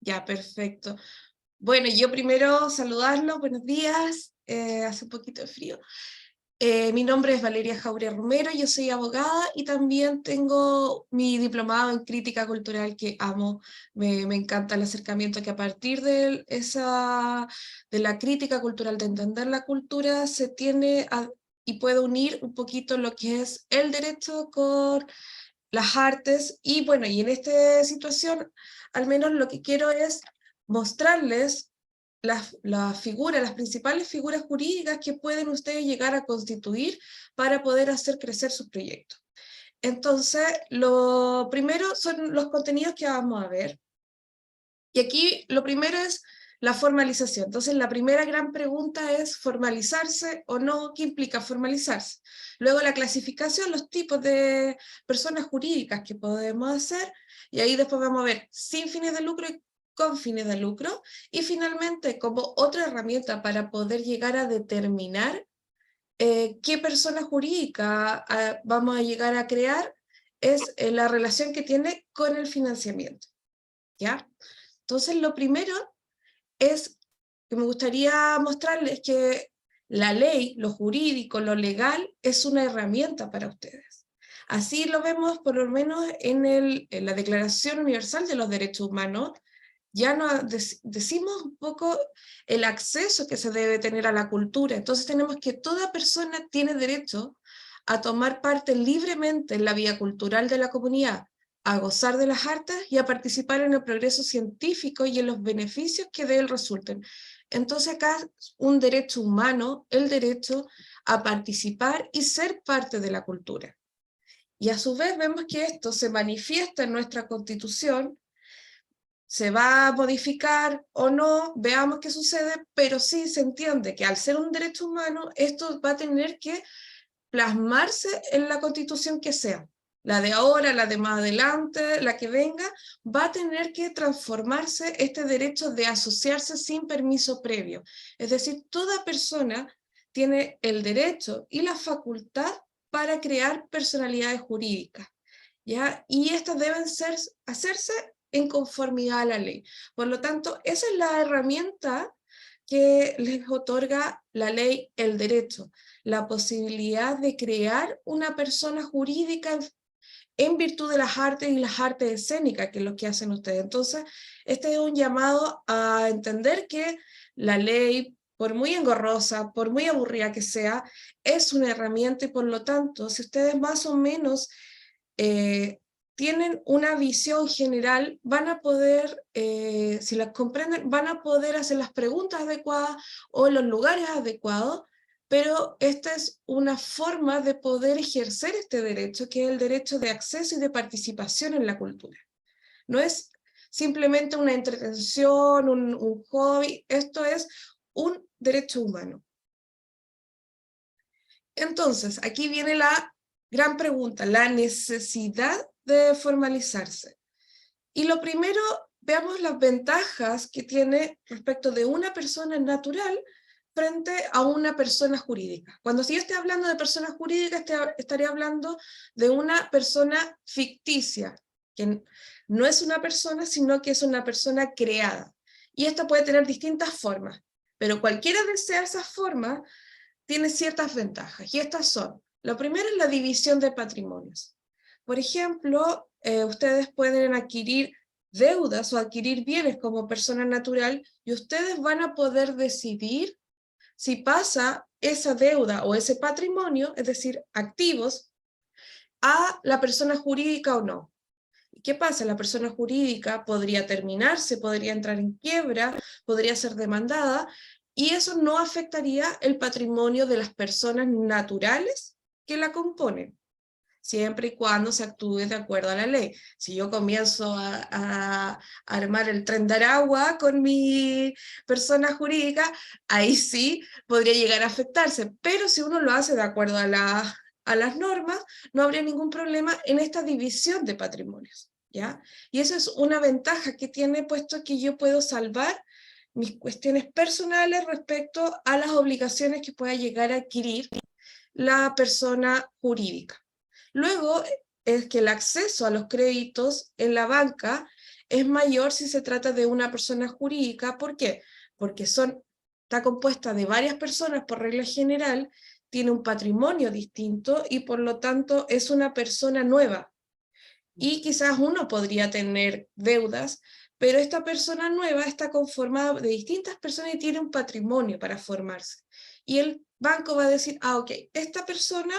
Ya, perfecto. Bueno, yo primero saludarlos, buenos días, hace un poquito de frío. Mi nombre es Valeria Jauregui Romero, yo soy abogada y también tengo mi diplomado en crítica cultural que amo. Me encanta el acercamiento que a partir de la crítica cultural, de entender la cultura, se tiene y puede unir un poquito lo que es el derecho con las artes. Y bueno, y en esta situación, al menos lo que quiero es mostrarles las principales figuras jurídicas que pueden ustedes llegar a constituir para poder hacer crecer sus proyectos. Entonces, lo primero son los contenidos que vamos a ver. Y aquí lo primero es la formalización. Entonces, la primera gran pregunta es formalizarse o no. ¿Qué implica formalizarse? Luego la clasificación, los tipos de personas jurídicas que podemos hacer, y ahí después vamos a ver sin fines de lucro y con fines de lucro, y finalmente como otra herramienta para poder llegar a determinar qué persona jurídica vamos a llegar a crear, es la relación que tiene con el financiamiento, ¿ya? Entonces, lo primero es que me gustaría mostrarles que la ley, lo jurídico, lo legal, es una herramienta para ustedes. Así lo vemos por lo menos en la Declaración Universal de los Derechos Humanos. Ya nos decimos un poco el acceso que se debe tener a la cultura. Entonces tenemos que toda persona tiene derecho a tomar parte libremente en la vida cultural de la comunidad, a gozar de las artes y a participar en el progreso científico y en los beneficios que de él resulten. Entonces acá un derecho humano, el derecho a participar y ser parte de la cultura. Y a su vez vemos que esto se manifiesta en nuestra Constitución. Se va a modificar o no, veamos qué sucede, pero sí se entiende que al ser un derecho humano, esto va a tener que plasmarse en la Constitución que sea. La de ahora, la de más adelante, la que venga, va a tener que transformarse este derecho de asociarse sin permiso previo. Es decir, toda persona tiene el derecho y la facultad para crear personalidades jurídicas, ¿ya? Y estas deben hacerse en conformidad a la ley. Por lo tanto, esa es la herramienta que les otorga la ley, el derecho, la posibilidad de crear una persona jurídica en virtud de las artes y las artes escénicas, que es lo que hacen ustedes. Entonces, este es un llamado a entender que la ley, por muy engorrosa, por muy aburrida que sea, es una herramienta y por lo tanto, si ustedes más o menos tienen una visión general, van a poder, si las comprenden, van a poder hacer las preguntas adecuadas o los lugares adecuados, pero esta es una forma de poder ejercer este derecho, que es el derecho de acceso y de participación en la cultura. No es simplemente una entretención, un hobby, esto es un derecho humano. Entonces, aquí viene la gran pregunta, la necesidad de formalizarse. Y lo primero, veamos las ventajas que tiene respecto de una persona natural frente a una persona jurídica. Cuando si yo estoy hablando de persona jurídica, estaré hablando de una persona ficticia, que no es una persona, sino que es una persona creada. Y esta puede tener distintas formas, pero cualquiera de esas formas tiene ciertas ventajas, y estas son, lo primero es la división de patrimonios. Por ejemplo, ustedes pueden adquirir deudas o adquirir bienes como persona natural, y ustedes van a poder decidir si pasa esa deuda o ese patrimonio, es decir, activos, a la persona jurídica o no. ¿Y qué pasa? La persona jurídica podría terminarse, podría entrar en quiebra, podría ser demandada, y eso no afectaría el patrimonio de las personas naturales que la componen, siempre y cuando se actúe de acuerdo a la ley. Si yo comienzo a armar el tren de Aragua con mi persona jurídica, ahí sí podría llegar a afectarse, pero si uno lo hace de acuerdo a las normas, no habría ningún problema en esta división de patrimonios, ¿ya? Y eso es una ventaja que tiene, puesto que yo puedo salvar mis cuestiones personales respecto a las obligaciones que pueda llegar a adquirir la persona jurídica. Luego es que el acceso a los créditos en la banca es mayor si se trata de una persona jurídica. ¿Por qué? Porque está compuesta de varias personas por regla general, tiene un patrimonio distinto y por lo tanto es una persona nueva. Y quizás uno podría tener deudas, pero esta persona nueva está conformada de distintas personas y tiene un patrimonio para formarse. Y el banco va a decir, ok, esta persona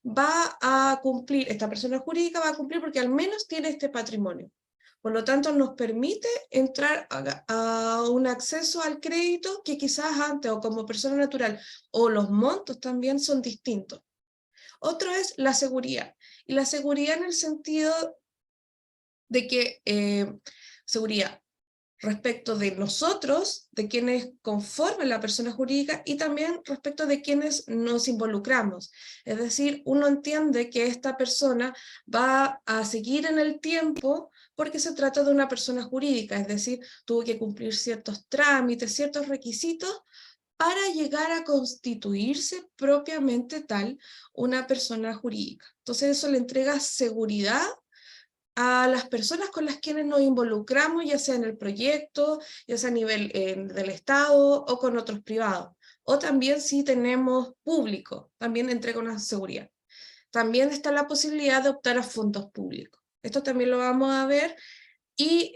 va a cumplir, esta persona jurídica va a cumplir porque al menos tiene este patrimonio. Por lo tanto, nos permite entrar a un acceso al crédito que quizás antes, o como persona natural, o los montos también son distintos. Otro es la seguridad. Y la seguridad en el sentido de que seguridad respecto de nosotros, de quienes conforman la persona jurídica y también respecto de quienes nos involucramos. Es decir, uno entiende que esta persona va a seguir en el tiempo porque se trata de una persona jurídica, es decir, tuvo que cumplir ciertos trámites, ciertos requisitos para llegar a constituirse propiamente tal una persona jurídica. Entonces eso le entrega seguridad a las personas con las quienes nos involucramos, ya sea en el proyecto, ya sea a nivel del Estado o con otros privados. O también si tenemos público, también entrega una seguridad. También está la posibilidad de optar a fondos públicos. Esto también lo vamos a ver y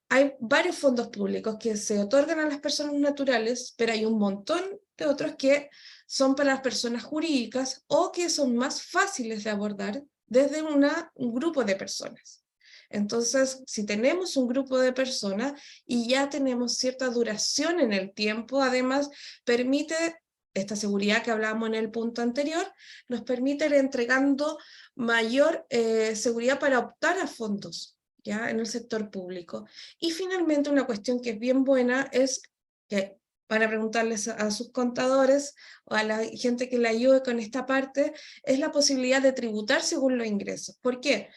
hay varios fondos públicos que se otorgan a las personas naturales, pero hay un montón de otros que son para las personas jurídicas o que son más fáciles de abordar desde un grupo de personas. Entonces, si tenemos un grupo de personas y ya tenemos cierta duración en el tiempo, además permite, esta seguridad que hablábamos en el punto anterior, nos permite ir entregando mayor seguridad para optar a fondos, ¿ya? En el sector público. Y finalmente una cuestión que es bien buena es que van a preguntarles a sus contadores o a la gente que le ayude con esta parte, es la posibilidad de tributar según los ingresos. ¿Por qué?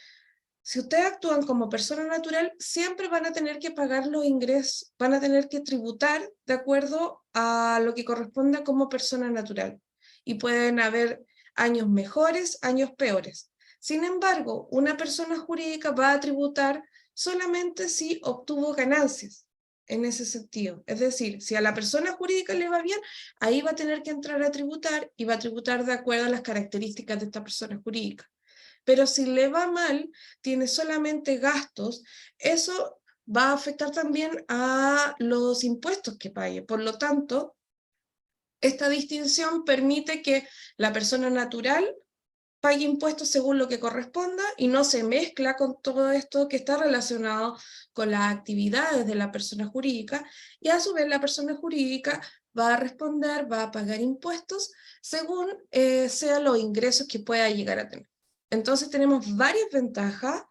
Si ustedes actúan como persona natural, siempre van a tener que pagar los ingresos, van a tener que tributar de acuerdo a lo que corresponda como persona natural. Y pueden haber años mejores, años peores. Sin embargo, una persona jurídica va a tributar solamente si obtuvo ganancias en ese sentido. Es decir, si a la persona jurídica le va bien, ahí va a tener que entrar a tributar y va a tributar de acuerdo a las características de esta persona jurídica. Pero si le va mal, tiene solamente gastos, eso va a afectar también a los impuestos que pague. Por lo tanto, esta distinción permite que la persona natural pague impuestos según lo que corresponda y no se mezcla con todo esto que está relacionado con las actividades de la persona jurídica, y a su vez la persona jurídica va a responder, va a pagar impuestos según sean los ingresos que pueda llegar a tener. Entonces tenemos varias ventajas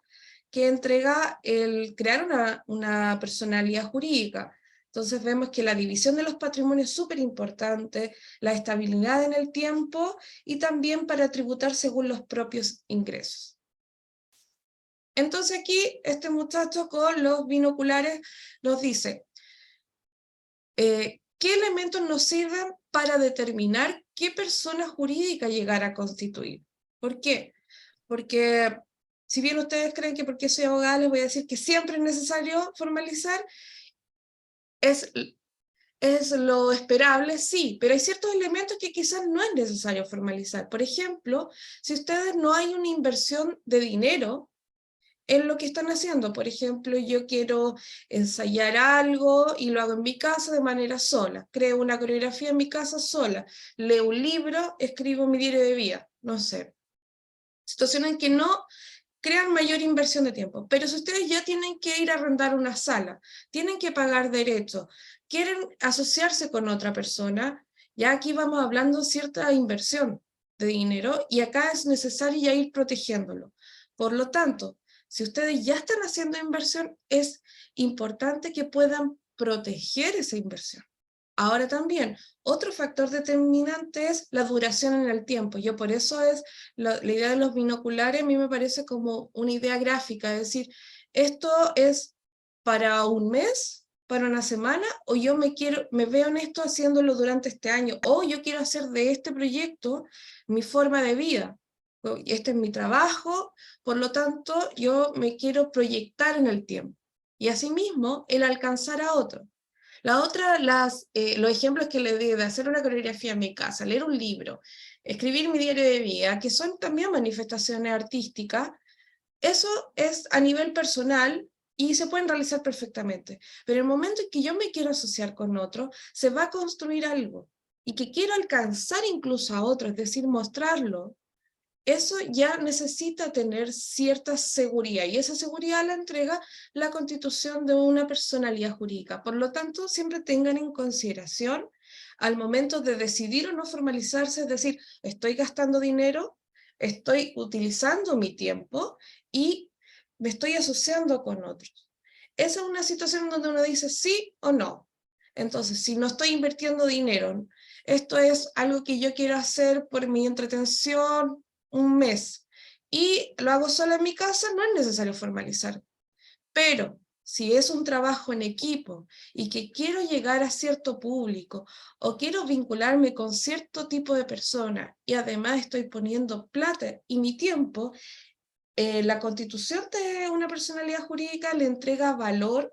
que entrega el crear una personalidad jurídica. Entonces vemos que la división de los patrimonios es súper importante, la estabilidad en el tiempo y también para tributar según los propios ingresos. Entonces aquí este muchacho con los binoculares nos dice, ¿qué elementos nos sirven para determinar qué persona jurídica llegar a constituir? ¿Por qué? Porque si bien ustedes creen que porque soy abogada les voy a decir que siempre es necesario formalizar, es lo esperable, sí, pero hay ciertos elementos que quizás no es necesario formalizar. Por ejemplo, si ustedes no hay una inversión de dinero en lo que están haciendo, por ejemplo, yo quiero ensayar algo y lo hago en mi casa de manera sola, creo una coreografía en mi casa sola, leo un libro, escribo mi diario de vida, no sé. Situaciones en que no crean mayor inversión de tiempo. Pero si ustedes ya tienen que ir a arrendar una sala, tienen que pagar derechos, quieren asociarse con otra persona, ya aquí vamos hablando de cierta inversión de dinero y acá es necesario ya ir protegiéndolo. Por lo tanto, si ustedes ya están haciendo inversión, es importante que puedan proteger esa inversión. Ahora también, otro factor determinante es la duración en el tiempo. Yo por eso es la idea de los binoculares, a mí me parece como una idea gráfica, es decir, esto es para un mes, para una semana, o yo me veo en esto haciéndolo durante este año, o yo quiero hacer de este proyecto mi forma de vida. Este es mi trabajo, por lo tanto, yo me quiero proyectar en el tiempo. y asimismo el alcanzar a otro. La otra, los ejemplos que le di de hacer una coreografía en mi casa, leer un libro, escribir mi diario de vida, que son también manifestaciones artísticas, eso es a nivel personal y se pueden realizar perfectamente. Pero en el momento en que yo me quiero asociar con otro, se va a construir algo y que quiero alcanzar incluso a otro, es decir, mostrarlo. Eso ya necesita tener cierta seguridad y esa seguridad la entrega la constitución de una personalidad jurídica. Por lo tanto, siempre tengan en consideración al momento de decidir o no formalizarse, es decir, estoy gastando dinero, estoy utilizando mi tiempo y me estoy asociando con otros. Esa es una situación donde uno dice sí o no. Entonces, si no estoy invirtiendo dinero, esto es algo que yo quiero hacer por mi entretención, un mes, y lo hago sola en mi casa, no es necesario formalizar. Pero si es un trabajo en equipo y que quiero llegar a cierto público o quiero vincularme con cierto tipo de persona y además estoy poniendo plata y mi tiempo, la constitución de una personalidad jurídica le entrega valor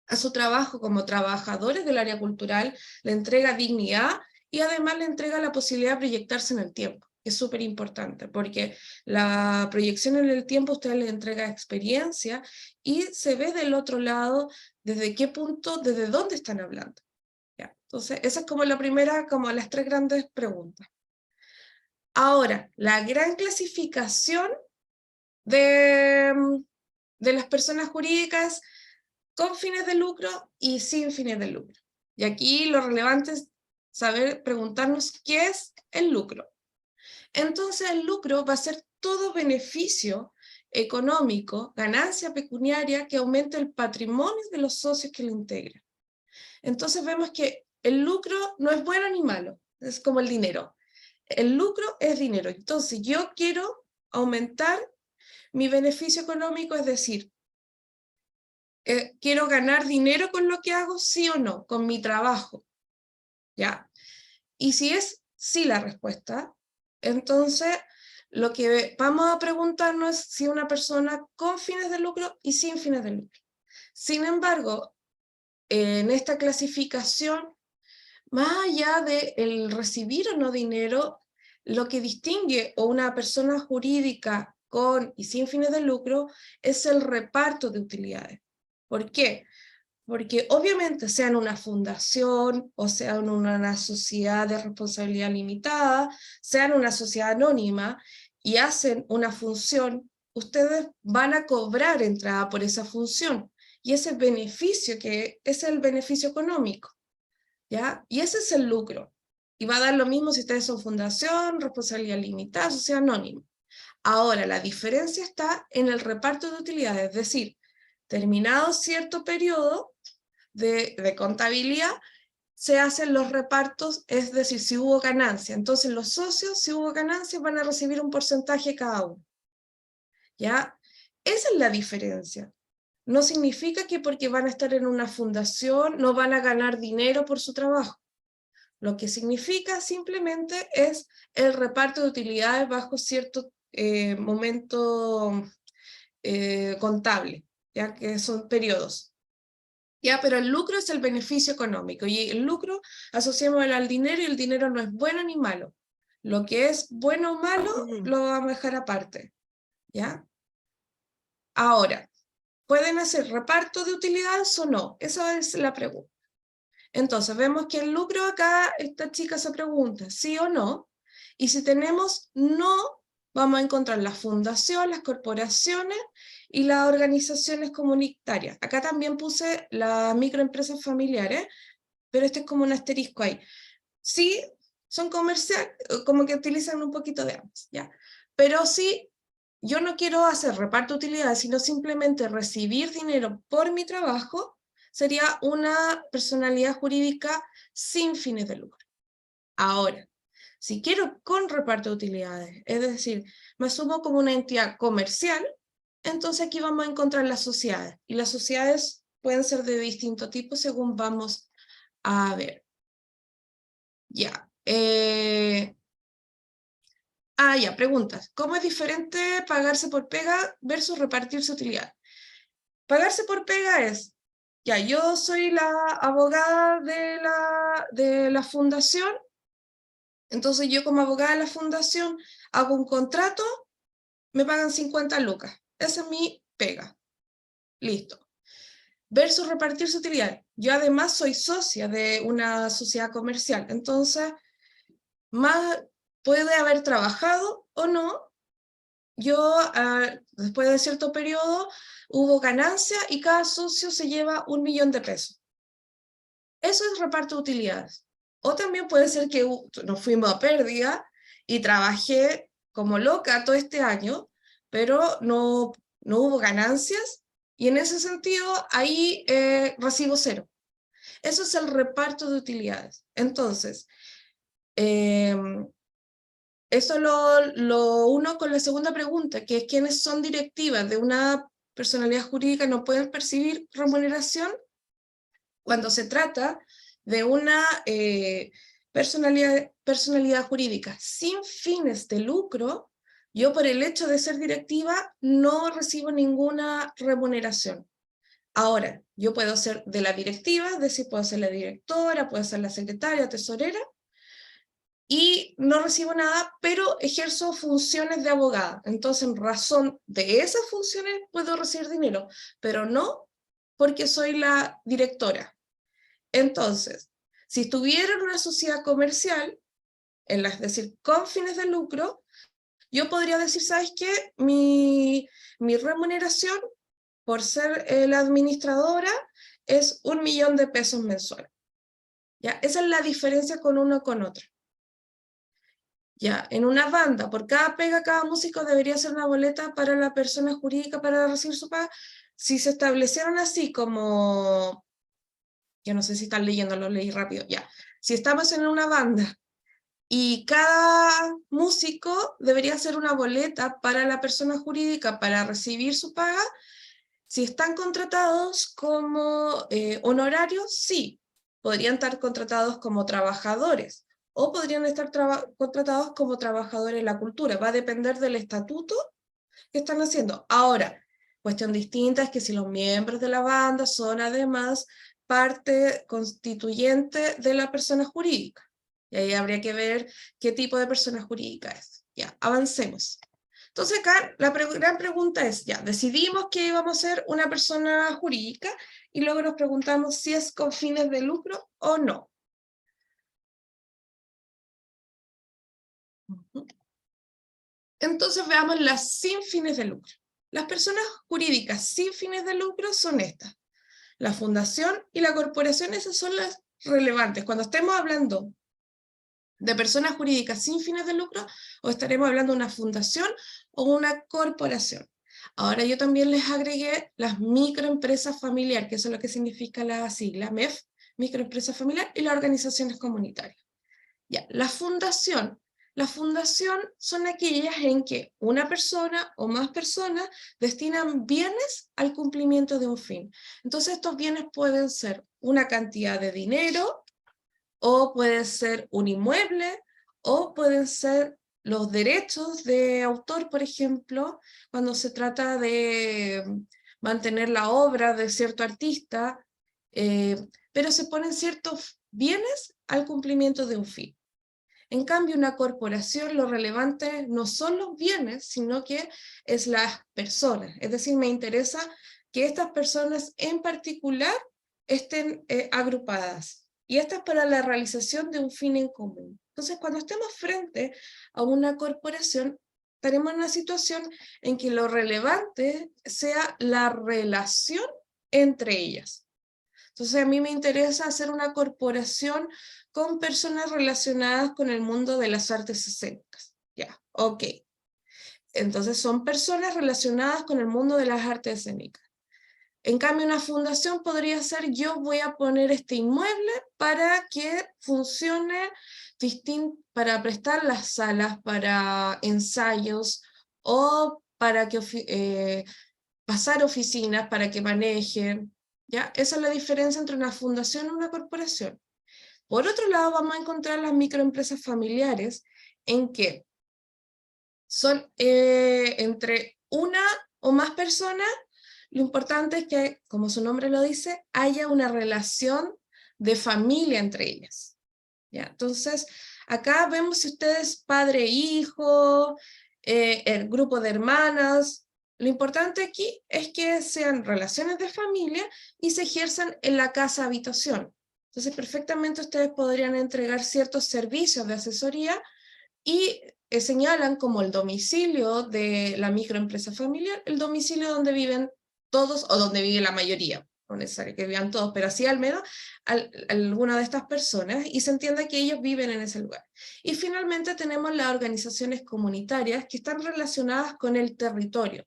a su trabajo como trabajadores del área cultural, le entrega dignidad y además le entrega la posibilidad de proyectarse en el tiempo, que es súper importante, porque la proyección en el tiempo usted le entrega experiencia y se ve del otro lado desde qué punto, desde dónde están hablando. ¿Ya? Entonces, esa es como la primera, como las tres grandes preguntas. Ahora, la gran clasificación de, de las personas jurídicas con fines de lucro y sin fines de lucro. Y aquí lo relevante es saber preguntarnos qué es el lucro. Entonces el lucro va a ser todo beneficio económico, ganancia pecuniaria que aumente el patrimonio de los socios que lo integran. Entonces vemos que el lucro no es bueno ni malo, es como el dinero. El lucro es dinero. Entonces yo quiero aumentar mi beneficio económico, es decir, quiero ganar dinero con lo que hago, sí o no, con mi trabajo, ¿ya? Y si es sí la respuesta, entonces lo que vamos a preguntarnos es si una persona con fines de lucro y sin fines de lucro. Sin embargo, en esta clasificación, más allá de el recibir o no dinero, lo que distingue a una persona jurídica con y sin fines de lucro es el reparto de utilidades. ¿Por qué? Porque obviamente sean una fundación o sean una sociedad de responsabilidad limitada, sean una sociedad anónima y hacen una función, ustedes van a cobrar entrada por esa función y ese beneficio que es el beneficio económico, ¿ya? Y ese es el lucro. Y va a dar lo mismo si ustedes son fundación, responsabilidad limitada, sociedad anónima. Ahora, la diferencia está en el reparto de utilidades, es decir, terminado cierto periodo, de contabilidad, se hacen los repartos, es decir, si hubo ganancia. Entonces los socios, si hubo ganancia, van a recibir un porcentaje cada uno. ¿Ya? Esa es la diferencia. No significa que porque van a estar en una fundación no van a ganar dinero por su trabajo. Lo que significa simplemente es el reparto de utilidades bajo cierto momento contable, ya que son periodos. Ya, pero el lucro es el beneficio económico y el lucro asociémoslo al dinero y el dinero no es bueno ni malo. Lo que es bueno o malo lo vamos a dejar aparte. ¿Ya? Ahora, ¿pueden hacer reparto de utilidades o no? Esa es la pregunta. Entonces, vemos que el lucro acá, esta chica se pregunta, ¿sí o no? Y si tenemos no, vamos a encontrar la fundación, las corporaciones y las organizaciones comunitarias. Acá también puse las microempresas familiares, pero este es como un asterisco ahí. Sí, son comerciales, como que utilizan un poquito de ambas, ¿ya? Pero sí, yo no quiero hacer reparto de utilidades, sino simplemente recibir dinero por mi trabajo, sería una personalidad jurídica sin fines de lucro. Ahora, si quiero con reparto de utilidades, es decir, me asumo como una entidad comercial, entonces aquí vamos a encontrar las sociedades. Y las sociedades pueden ser de distinto tipo según vamos a ver. Ya. Ya, preguntas. ¿Cómo es diferente pagarse por pega versus repartirse utilidad? pagarse por pega es, ya, yo soy la abogada de la fundación, entonces yo como abogada de la fundación hago un contrato, me pagan 50 lucas. Esa es mi pega. Listo. Versus repartirse utilidades. Yo además soy socia de una sociedad comercial, entonces más puede haber trabajado o no. Yo, después de cierto periodo, hubo ganancia y cada socio se lleva 1.000.000 de pesos. Eso es reparto de utilidades. O también puede ser que nos fuimos a pérdida y trabajé como loca todo este año, pero no hubo ganancias y en ese sentido ahí recibo cero. Eso es el reparto de utilidades. Entonces, eso lo uno con la segunda pregunta, que es quiénes son directivas de una personalidad jurídica no pueden percibir remuneración cuando se trata de una personalidad jurídica sin fines de lucro. Yo por el hecho de ser directiva no recibo ninguna remuneración. Ahora, yo puedo ser de la directiva, es decir, puedo ser la directora, puedo ser la secretaria, tesorera, y no recibo nada, pero ejerzo funciones de abogada. Entonces, en razón de esas funciones puedo recibir dinero, pero no porque soy la directora. Entonces, si estuviera en una sociedad comercial, es decir, con fines de lucro, yo podría decir, ¿sabes qué? Mi remuneración por ser la administradora es 1.000.000 de pesos mensuales. ¿Ya? Esa es la diferencia con uno con otro. Ya, en una banda, por cada pega, cada músico debería hacer una boleta para la persona jurídica para recibir su paga. Si se establecieron así como, yo no sé si están leyendo, lo leí rápido, ya. Si estamos en una banda y cada músico debería hacer una boleta para la persona jurídica para recibir su paga, si están contratados como honorarios, sí, podrían estar contratados como trabajadores o podrían estar contratados como trabajadores en la cultura. Va a depender del estatuto que están haciendo. Ahora, cuestión distinta es que si los miembros de la banda son además parte constituyente de la persona jurídica. Y ahí habría que ver qué tipo de persona jurídica es. Ya, avancemos. Entonces acá la gran pregunta es, ya, decidimos que íbamos a ser una persona jurídica y luego nos preguntamos si es con fines de lucro o no. Entonces veamos las sin fines de lucro. Las personas jurídicas sin fines de lucro son estas. La fundación y la corporación, esas son las relevantes. Cuando estemos hablando de personas jurídicas sin fines de lucro, o estaremos hablando de una fundación o una corporación. Ahora yo también les agregué las microempresas familiares, que eso es lo que significa la sigla MEF, microempresa familiar, y las organizaciones comunitarias. Ya, la fundación son aquellas en que una persona o más personas destinan bienes al cumplimiento de un fin. Entonces estos bienes pueden ser una cantidad de dinero, o puede ser un inmueble, o pueden ser los derechos de autor, por ejemplo, cuando se trata de mantener la obra de cierto artista, pero se ponen ciertos bienes al cumplimiento de un fin. En cambio, una corporación, lo relevante no son los bienes, sino que es las personas. Es decir, me interesa que estas personas en particular estén agrupadas. Y esto es para la realización de un fin en común. Entonces, cuando estemos frente a una corporación, estaremos en una situación en que lo relevante sea la relación entre ellas. Entonces, a mí me interesa hacer una corporación con personas relacionadas con el mundo de las artes escénicas. Ya, ok. Entonces, son personas relacionadas con el mundo de las artes escénicas. En cambio, una fundación podría ser, yo voy a poner este inmueble para que funcione para prestar las salas para ensayos o para que pasar oficinas para que manejen. ¿Ya? Esa es la diferencia entre una fundación y una corporación. Por otro lado, vamos a encontrar las microempresas familiares en que son entre una o más personas lo importante es que, como su nombre lo dice, haya una relación de familia entre ellas. ¿Ya? Entonces, acá vemos si ustedes padre e hijo, el grupo de hermanas. Lo importante aquí es que sean relaciones de familia y se ejerzan en la casa habitación. Entonces, perfectamente ustedes podrían entregar ciertos servicios de asesoría y señalan como el domicilio de la microempresa familiar, el domicilio donde viven todos o donde vive la mayoría. No necesario que vivan todos, pero así al menos alguna de estas personas, y se entienda que ellos viven en ese lugar. Y finalmente tenemos las organizaciones comunitarias que están relacionadas con el territorio,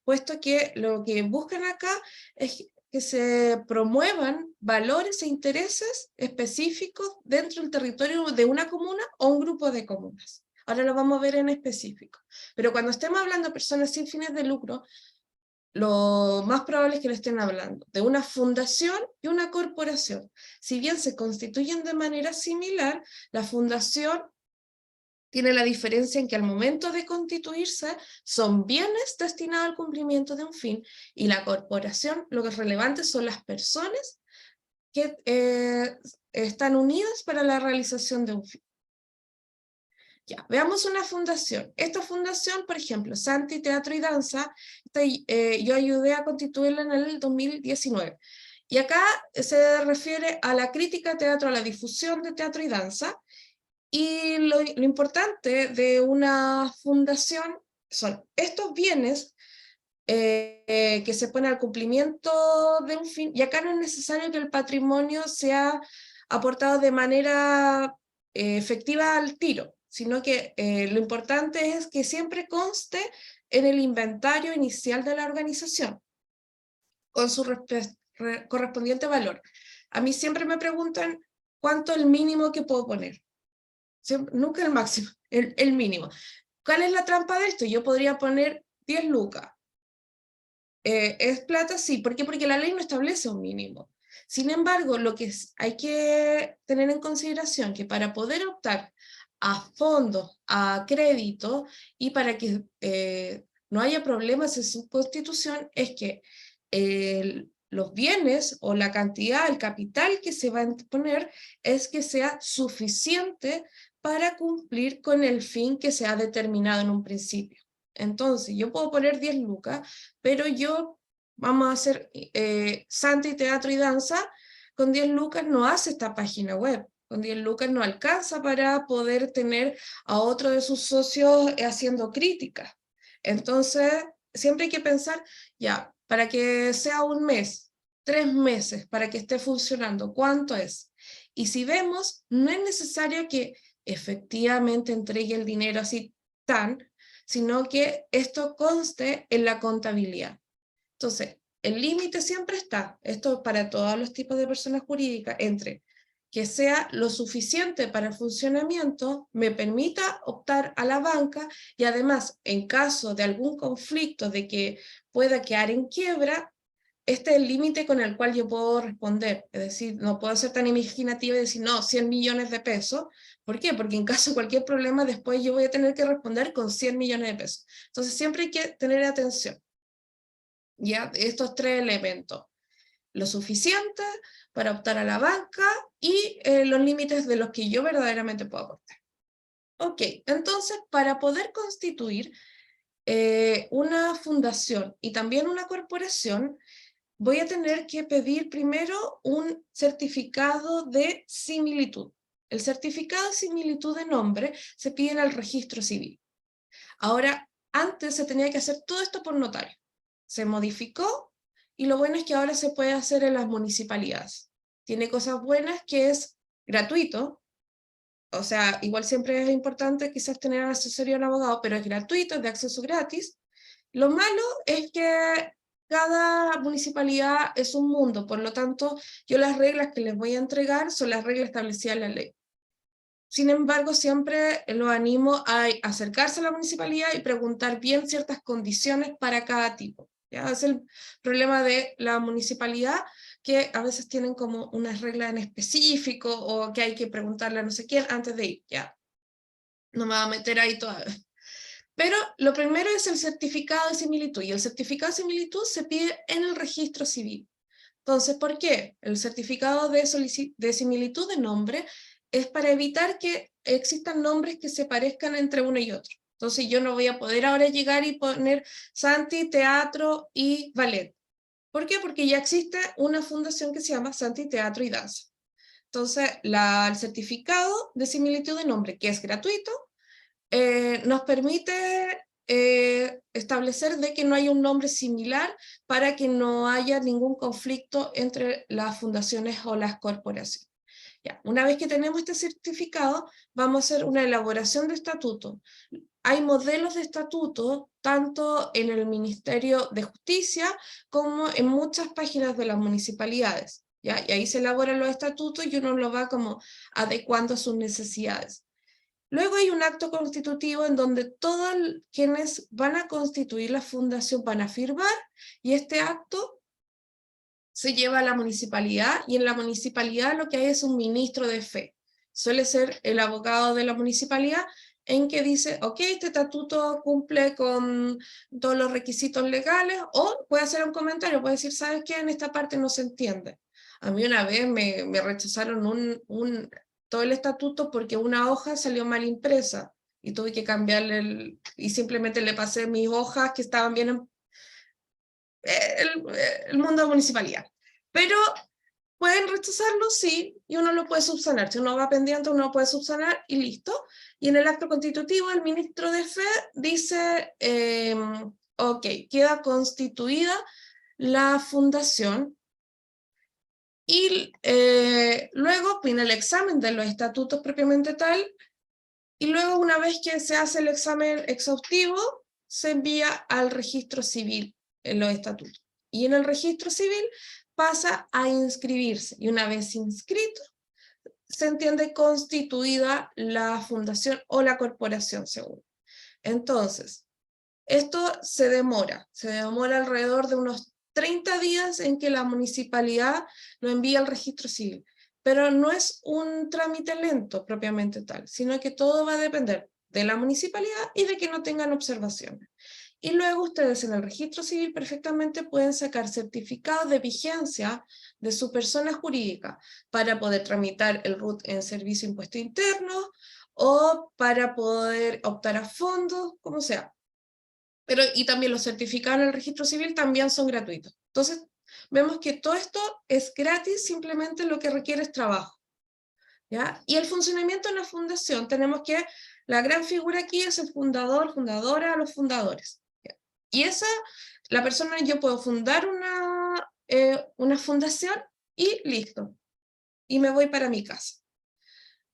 puesto que lo que buscan acá es que se promuevan valores e intereses específicos dentro del territorio de una comuna o un grupo de comunas. Ahora lo vamos a ver en específico. Pero cuando estemos hablando de personas sin fines de lucro, lo más probable es que le estén hablando de una fundación y una corporación. Si bien se constituyen de manera similar, la fundación tiene la diferencia en que al momento de constituirse son bienes destinados al cumplimiento de un fin, y la corporación, lo que es relevante son las personas que están unidas para la realización de un fin. Ya, veamos una fundación. Esta fundación, por ejemplo, Santi Teatro y Danza, yo ayudé a constituirla en el 2019. Y acá se refiere a la crítica de teatro, a la difusión de teatro y danza. Y lo importante de una fundación son estos bienes que se ponen al cumplimiento de un fin. Y acá no es necesario que el patrimonio sea aportado de manera efectiva al tiro, sino que lo importante es que siempre conste en el inventario inicial de la organización, con su correspondiente valor. A mí siempre me preguntan cuánto es el mínimo que puedo poner. Siempre, nunca el máximo, el mínimo. ¿Cuál es la trampa de esto? Yo podría poner 10 lucas. ¿Es plata? Sí. ¿Por qué? Porque la ley no establece un mínimo. Sin embargo, lo que hay que tener en consideración que para poder optar a fondos, a crédito, y para que no haya problemas en su constitución, es que los bienes o la cantidad, el capital que se va a poner, es que sea suficiente para cumplir con el fin que se ha determinado en un principio. Entonces, yo puedo poner 10 lucas, pero yo, vamos a hacer Santi Teatro y Danza, con 10 lucas no hace esta página web, con 10 lucas no alcanza para poder tener a otro de sus socios haciendo críticas. Entonces, siempre hay que pensar, ya, para que sea un mes, 3 meses, para que esté funcionando, ¿cuánto es? Y si vemos, no es necesario que efectivamente entregue el dinero así tan, sino que esto conste en la contabilidad. Entonces, el límite siempre está, esto para todos los tipos de personas jurídicas, entre que sea lo suficiente para el funcionamiento, me permita optar a la banca, y además, en caso de algún conflicto de que pueda quedar en quiebra, este es el límite con el cual yo puedo responder. Es decir, no puedo ser tan imaginativa y decir, no, 100 millones de pesos. ¿Por qué? Porque en caso de cualquier problema, después yo voy a tener que responder con 100 millones de pesos. Entonces, siempre hay que tener atención, ¿ya? Estos tres elementos. Lo suficiente para optar a la banca y los límites de los que yo verdaderamente puedo aportar. Ok, entonces, para poder constituir una fundación y también una corporación, voy a tener que pedir primero un certificado de similitud. El certificado de similitud de nombre se pide en el registro civil. Ahora, antes se tenía que hacer todo esto por notario. Se modificó y lo bueno es que ahora se puede hacer en las municipalidades. Tiene cosas buenas que es gratuito, o sea, igual siempre es importante quizás tener asesoría de un abogado, pero es gratuito, es de acceso gratis. Lo malo es que cada municipalidad es un mundo, por lo tanto, yo las reglas que les voy a entregar son las reglas establecidas en la ley. Sin embargo, siempre los animo a acercarse a la municipalidad y preguntar bien ciertas condiciones para cada tipo. ¿Ya? Es el problema de la municipalidad, que a veces tienen como unas reglas en específico o que hay que preguntarle a no sé quién antes de ir. Ya, no me voy a meter ahí todavía. Pero lo primero es el certificado de similitud, y el certificado de similitud se pide en el registro civil. Entonces, ¿por qué? El certificado de similitud de nombre es para evitar que existan nombres que se parezcan entre uno y otro. Entonces, yo no voy a poder ahora llegar y poner Santi, Teatro y Ballet. ¿Por qué? Porque ya existe una fundación que se llama Santi, Teatro y Danza. Entonces, el certificado de similitud de nombre, que es gratuito, nos permite establecer de que no hay un nombre similar para que no haya ningún conflicto entre las fundaciones o las corporaciones. Ya, una vez que tenemos este certificado, vamos a hacer una elaboración de estatuto. Hay modelos de estatuto tanto en el Ministerio de Justicia como en muchas páginas de las municipalidades. ¿Ya? Y ahí se elaboran los estatutos y uno lo va como adecuando a sus necesidades. Luego hay un acto constitutivo en donde todos quienes van a constituir la fundación van a firmar, y este acto se lleva a la municipalidad, y en la municipalidad lo que hay es un ministro de fe. Suele ser el abogado de la municipalidad, en que dice, ok, este estatuto cumple con todos los requisitos legales, o puede hacer un comentario, puede decir, ¿sabes qué? En esta parte no se entiende. A mí una vez me rechazaron todo el estatuto porque una hoja salió mal impresa, y tuve que cambiarle, y simplemente le pasé mis hojas que estaban bien en el mundo de municipalidad. Pero pueden rechazarlo, sí, y uno lo puede subsanar. Si uno va pendiente, uno lo puede subsanar y listo. Y en el acto constitutivo, el ministro de Fe dice, ok, queda constituida la fundación, y luego viene el examen de los estatutos propiamente tal, y luego una vez que se hace el examen exhaustivo, se envía al registro civil en los estatutos. Y en el registro civil pasa a inscribirse, y una vez inscrito, se entiende constituida la fundación o la corporación, según. Entonces, esto se demora alrededor de unos 30 días en que la municipalidad lo envía al registro civil. Pero no es un trámite lento propiamente tal, sino que todo va a depender de la municipalidad y de que no tengan observaciones. Y luego ustedes en el registro civil perfectamente pueden sacar certificados de vigencia de su persona jurídica para poder tramitar el RUT en Servicio de Impuesto Interno, o para poder optar a fondos, como sea. Pero, y también los certificados en el registro civil también son gratuitos. Entonces, vemos que todo esto es gratis, simplemente lo que requiere es trabajo. ¿Ya? Y el funcionamiento de una fundación, tenemos que, la gran figura aquí es el fundador, fundadora, los fundadores. ¿Ya? Y esa, la persona, yo puedo fundar una fundación y listo. Y me voy para mi casa.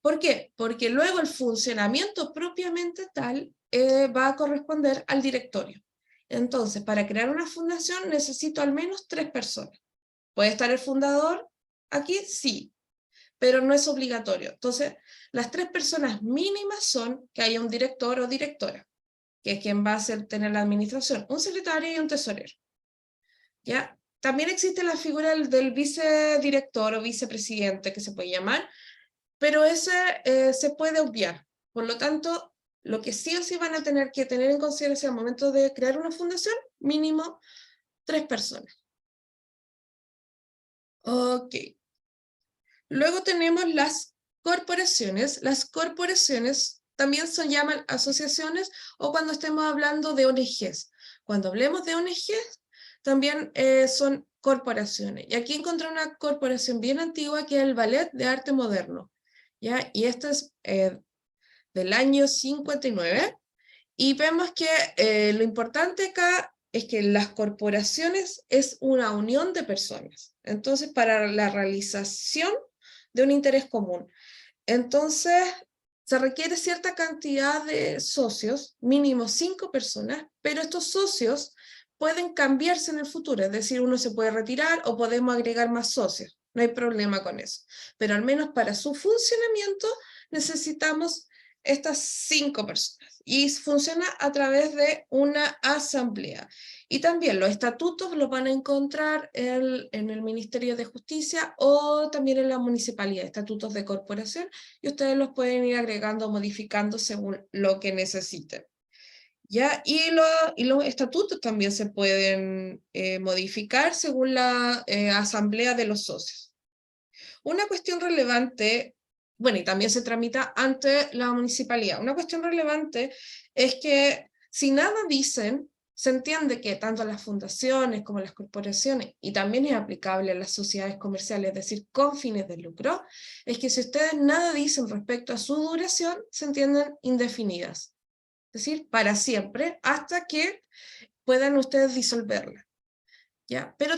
¿Por qué? Porque luego el funcionamiento propiamente tal va a corresponder al directorio. Entonces, para crear una fundación necesito al menos 3 personas. ¿Puede estar el fundador aquí? Sí, pero no es obligatorio. Entonces, las 3 personas mínimas son que haya un director o directora, que es quien va a tener la administración, un secretario y un tesorero. ¿Ya? También existe la figura del vicedirector o vicepresidente, que se puede llamar, pero ese se puede obviar. Por lo tanto, lo que sí o sí van a tener que tener en consideración al momento de crear una fundación, mínimo 3 personas. Ok. Luego tenemos las corporaciones. Las corporaciones también se llaman asociaciones, o cuando estemos hablando de ONGs. Cuando hablemos de ONGs, también son corporaciones. Y aquí encontré una corporación bien antigua, que es el Ballet de Arte Moderno. ¿Ya? Y esta es del año 59, y vemos que lo importante acá es que las corporaciones es una unión de personas, entonces para la realización de un interés común. Entonces, se requiere cierta cantidad de socios, mínimo 5 personas, pero estos socios pueden cambiarse en el futuro, es decir, uno se puede retirar o podemos agregar más socios, no hay problema con eso, pero al menos para su funcionamiento necesitamos estas 5 personas, y funciona a través de una asamblea. Y también los estatutos los van a encontrar en el Ministerio de Justicia, o también en la municipalidad, estatutos de corporación, y ustedes los pueden ir agregando o modificando según lo que necesiten. ¿ya? Y los estatutos también se pueden modificar según la asamblea de los socios. Una cuestión relevante, bueno, y también se tramita ante la municipalidad. Una cuestión relevante es que si nada dicen, se entiende que tanto las fundaciones como las corporaciones, y también es aplicable a las sociedades comerciales, es decir, con fines de lucro, es que si ustedes nada dicen respecto a su duración, se entienden indefinidas. Es decir, para siempre, hasta que puedan ustedes disolverla. ¿Ya? Pero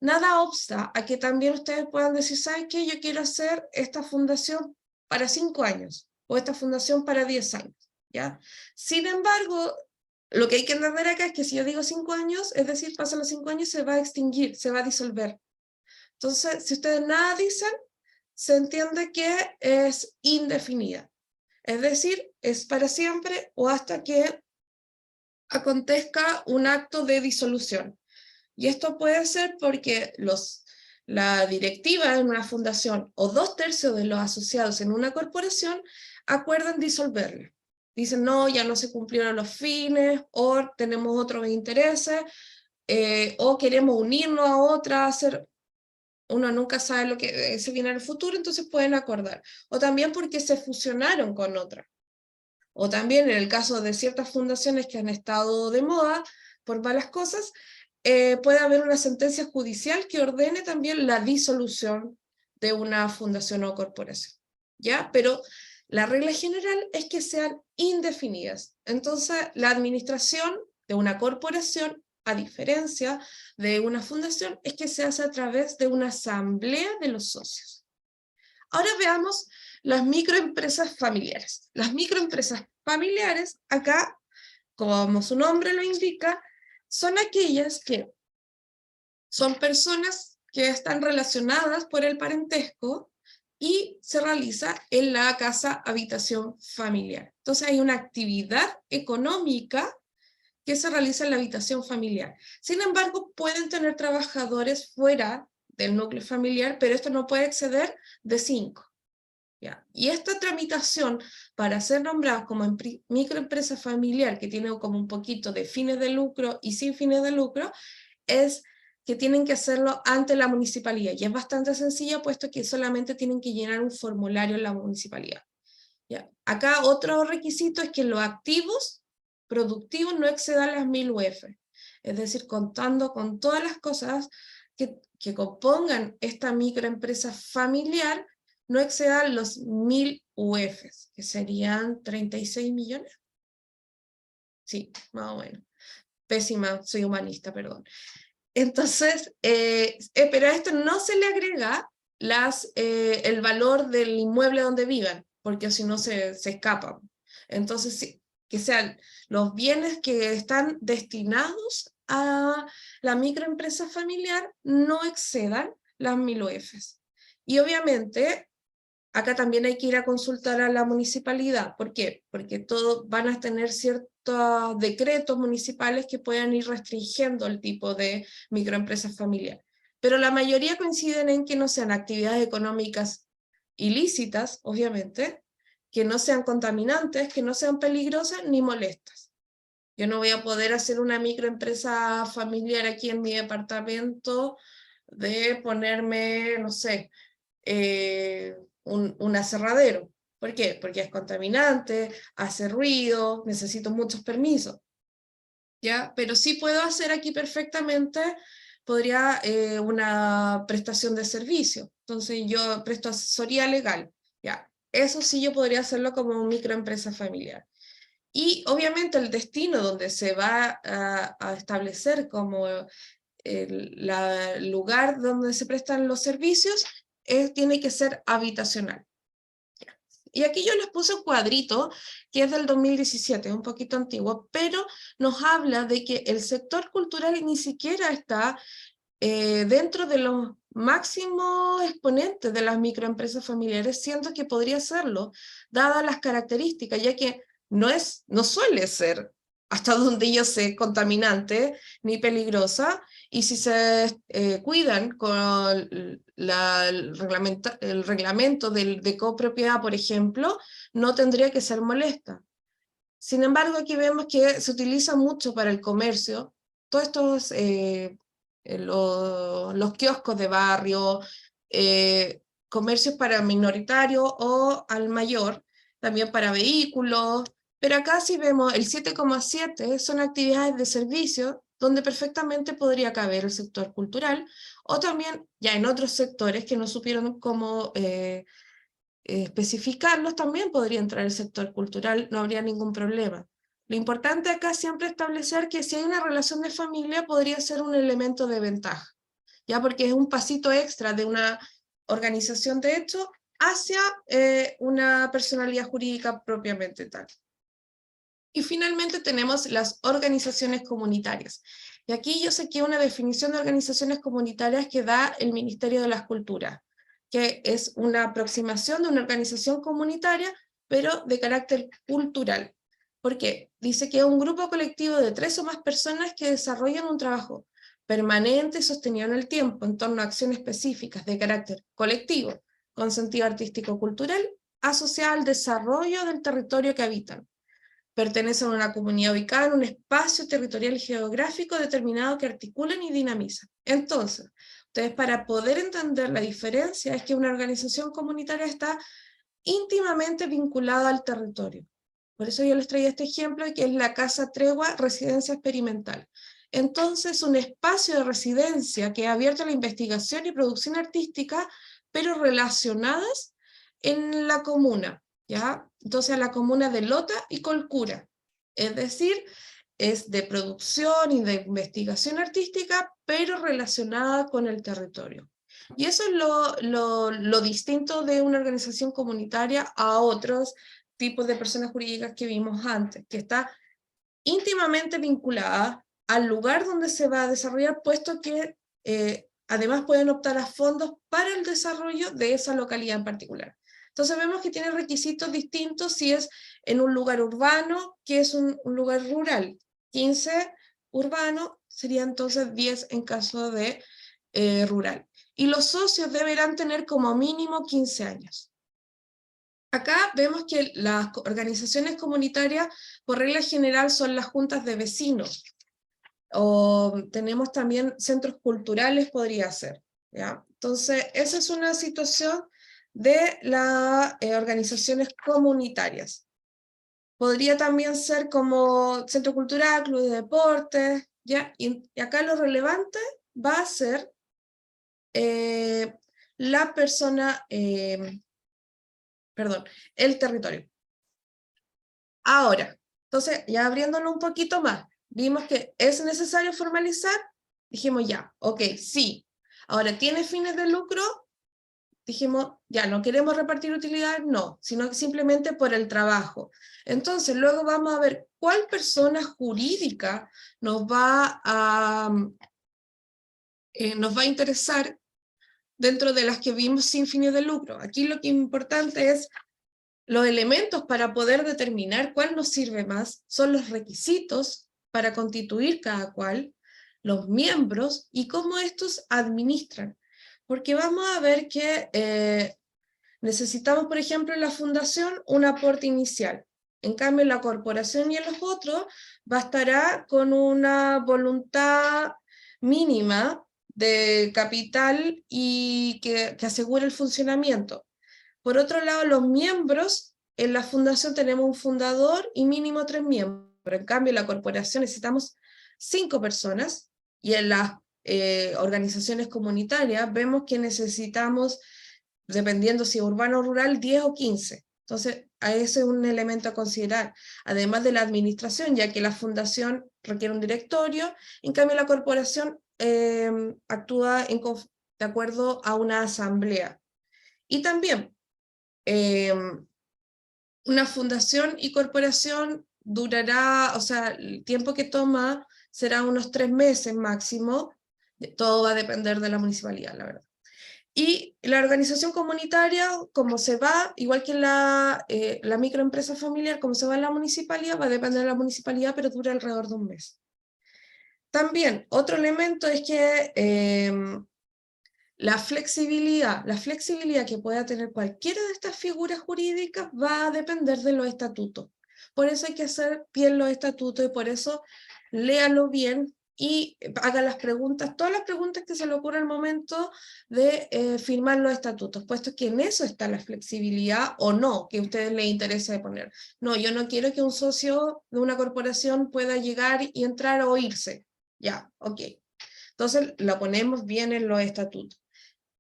nada obsta a que también ustedes puedan decir, ¿saben qué? Yo quiero hacer esta fundación para 5 años, o esta fundación para 10 años, ¿ya? Sin embargo, lo que hay que entender acá es que si yo digo 5 años, es decir, pasan los 5 años, se va a extinguir, se va a disolver. Entonces, si ustedes nada dicen, se entiende que es indefinida. Es decir, es para siempre o hasta que acontezca un acto de disolución. Y esto puede ser porque la directiva en una fundación o 2/3 de los asociados en una corporación acuerdan disolverla. Dicen, no, ya no se cumplieron los fines, o tenemos otros intereses, o queremos unirnos a otra, hacer... Uno nunca sabe lo que se viene en el futuro, entonces pueden acordar. O también porque se fusionaron con otra. O también en el caso de ciertas fundaciones que han estado de moda por malas cosas, puede haber una sentencia judicial que ordene también la disolución de una fundación o corporación, ¿ya? Pero la regla general es que sean indefinidas. Entonces, la administración de una corporación, a diferencia de una fundación, es que se hace a través de una asamblea de los socios. Ahora veamos las microempresas familiares. Las microempresas familiares, acá, como su nombre lo indica, son aquellas que son personas que están relacionadas por el parentesco y se realiza en la casa habitación familiar. Entonces hay una actividad económica que se realiza en la habitación familiar. Sin embargo, pueden tener trabajadores fuera del núcleo familiar, pero esto no puede exceder de 5. ¿Ya? Y esta tramitación para ser nombradas como microempresa familiar, que tiene como un poquito de fines de lucro y sin fines de lucro, es que tienen que hacerlo ante la municipalidad. Y es bastante sencillo, puesto que solamente tienen que llenar un formulario en la municipalidad. ¿Ya? Acá otro requisito es que los activos productivos no excedan las 1000 UF. Es decir, contando con todas las cosas que compongan esta microempresa familiar, no excedan los 1000 UF, que serían 36 millones. Sí, más o menos. Pésima, soy humanista, perdón. Entonces, pero a esto no se le agrega el valor del inmueble donde vivan, porque si no se escapan. Entonces, sí, que sean los bienes que están destinados a la microempresa familiar no excedan las 1000 UFs. Y obviamente, acá también hay que ir a consultar a la municipalidad. ¿Por qué? Porque todos van a tener ciertos decretos municipales que puedan ir restringiendo el tipo de microempresas familiares. Pero la mayoría coinciden en que no sean actividades económicas ilícitas, obviamente, que no sean contaminantes, que no sean peligrosas ni molestas. Yo no voy a poder hacer una microempresa familiar aquí en mi departamento de ponerme, no sé, un aserradero. ¿Por qué? Porque es contaminante, hace ruido, necesito muchos permisos, ¿ya? Pero sí puedo hacer aquí perfectamente, podría una prestación de servicio. Entonces yo presto asesoría legal, ¿ya? Eso sí yo podría hacerlo como microempresa familiar. Y obviamente el destino donde se va a establecer como el lugar donde se prestan los servicios tiene que ser habitacional. Y aquí yo les puse un cuadrito que es del 2017, un poquito antiguo, pero nos habla de que el sector cultural ni siquiera está dentro de los máximos exponentes de las microempresas familiares, siento que podría serlo, dadas las características, ya que no suele ser, hasta donde yo sé, contaminante ni peligrosa, y si se cuidan con el reglamento de copropiedad, por ejemplo, no tendría que ser molesta. Sin embargo, aquí vemos que se utiliza mucho para el comercio, todos estos, los kioscos de barrio, comercios para minoritario o al mayor, también para vehículos, pero acá sí vemos el 7,7 son actividades de servicio, donde perfectamente podría caber el sector cultural, o también ya en otros sectores que no supieron cómo especificarlos, también podría entrar el sector cultural, no habría ningún problema. Lo importante acá es siempre establecer que si hay una relación de familia podría ser un elemento de ventaja, ya porque es un pasito extra de una organización de hecho hacia una personalidad jurídica propiamente tal. Y finalmente tenemos las organizaciones comunitarias. Y aquí yo saqué una definición de organizaciones comunitarias que da el Ministerio de las Culturas, que es una aproximación de una organización comunitaria, pero de carácter cultural. ¿Por qué? Dice que es un grupo colectivo de 3 o más personas que desarrollan un trabajo permanente y sostenido en el tiempo en torno a acciones específicas de carácter colectivo, con sentido artístico-cultural, asociada al desarrollo del territorio que habitan. Pertenecen a una comunidad ubicada en un espacio territorial geográfico determinado que articulan y dinamizan. Entonces, ustedes para poder entender la diferencia es que una organización comunitaria está íntimamente vinculada al territorio. Por eso yo les traía este ejemplo que es la Casa Tregua Residencia Experimental. Entonces, un espacio de residencia que ha abierto a la investigación y producción artística, pero relacionadas en la comuna, ¿ya? Entonces, la comuna de Lota y Colcura. Es decir, es de producción y de investigación artística, pero relacionada con el territorio. Y eso es lo distinto de una organización comunitaria a otros tipos de personas jurídicas que vimos antes, que está íntimamente vinculada al lugar donde se va a desarrollar, puesto que además pueden optar a fondos para el desarrollo de esa localidad en particular. Entonces vemos que tiene requisitos distintos si es en un lugar urbano, que es un lugar rural. 15 urbano sería entonces 10 en caso de rural. Y los socios deberán tener como mínimo 15 años. Acá vemos que las organizaciones comunitarias, por regla general, son las juntas de vecinos, o tenemos también centros culturales, podría ser, ¿ya? Entonces, esa es una situación de las organizaciones comunitarias. Podría también ser como centro cultural, club de deportes, ¿ya? Y acá lo relevante va a ser la persona, perdón, el territorio. Ahora, entonces, ya abriéndolo un poquito más, vimos que es necesario formalizar, dijimos ya, ok, sí. Ahora, ¿tiene fines de lucro? Dijimos, ya, no queremos repartir utilidades, no, sino simplemente por el trabajo. Entonces, luego vamos a ver cuál persona jurídica nos va a interesar dentro de las que vimos sin fines de lucro. Aquí lo que es importante es los elementos para poder determinar cuál nos sirve más, son los requisitos para constituir cada cual, los miembros y cómo estos administran. Porque vamos a ver que necesitamos, por ejemplo, en la fundación un aporte inicial. En cambio, en la corporación y en los otros bastará con una voluntad mínima de capital y que asegure el funcionamiento. Por otro lado, los miembros, en la fundación tenemos un fundador y mínimo 3 miembros. En cambio, en la corporación necesitamos 5 personas y en las organizaciones comunitarias vemos que necesitamos, dependiendo si es urbano o rural, 10 o 15. Entonces, a ese es un elemento a considerar, además de la administración, ya que la fundación requiere un directorio, en cambio la corporación actúa de acuerdo a una asamblea. Y también, una fundación y corporación durará, o sea, el tiempo que toma será unos 3 meses máximo, todo va a depender de la municipalidad, la verdad. Y la organización comunitaria, como se va, igual que la microempresa familiar, como se va en la municipalidad, va a depender de la municipalidad, pero dura alrededor de un mes. También, otro elemento es que la flexibilidad que pueda tener cualquiera de estas figuras jurídicas va a depender de los estatutos, Por eso hay que hacer bien los estatutos y por eso léalo bien y haga las preguntas, todas las preguntas que se le ocurran al momento de firmar los estatutos, puesto que en eso está la flexibilidad o no, que a ustedes les interese poner. No, yo no quiero que un socio de una corporación pueda llegar y entrar o irse. Ya, ok. Entonces lo ponemos bien en los estatutos.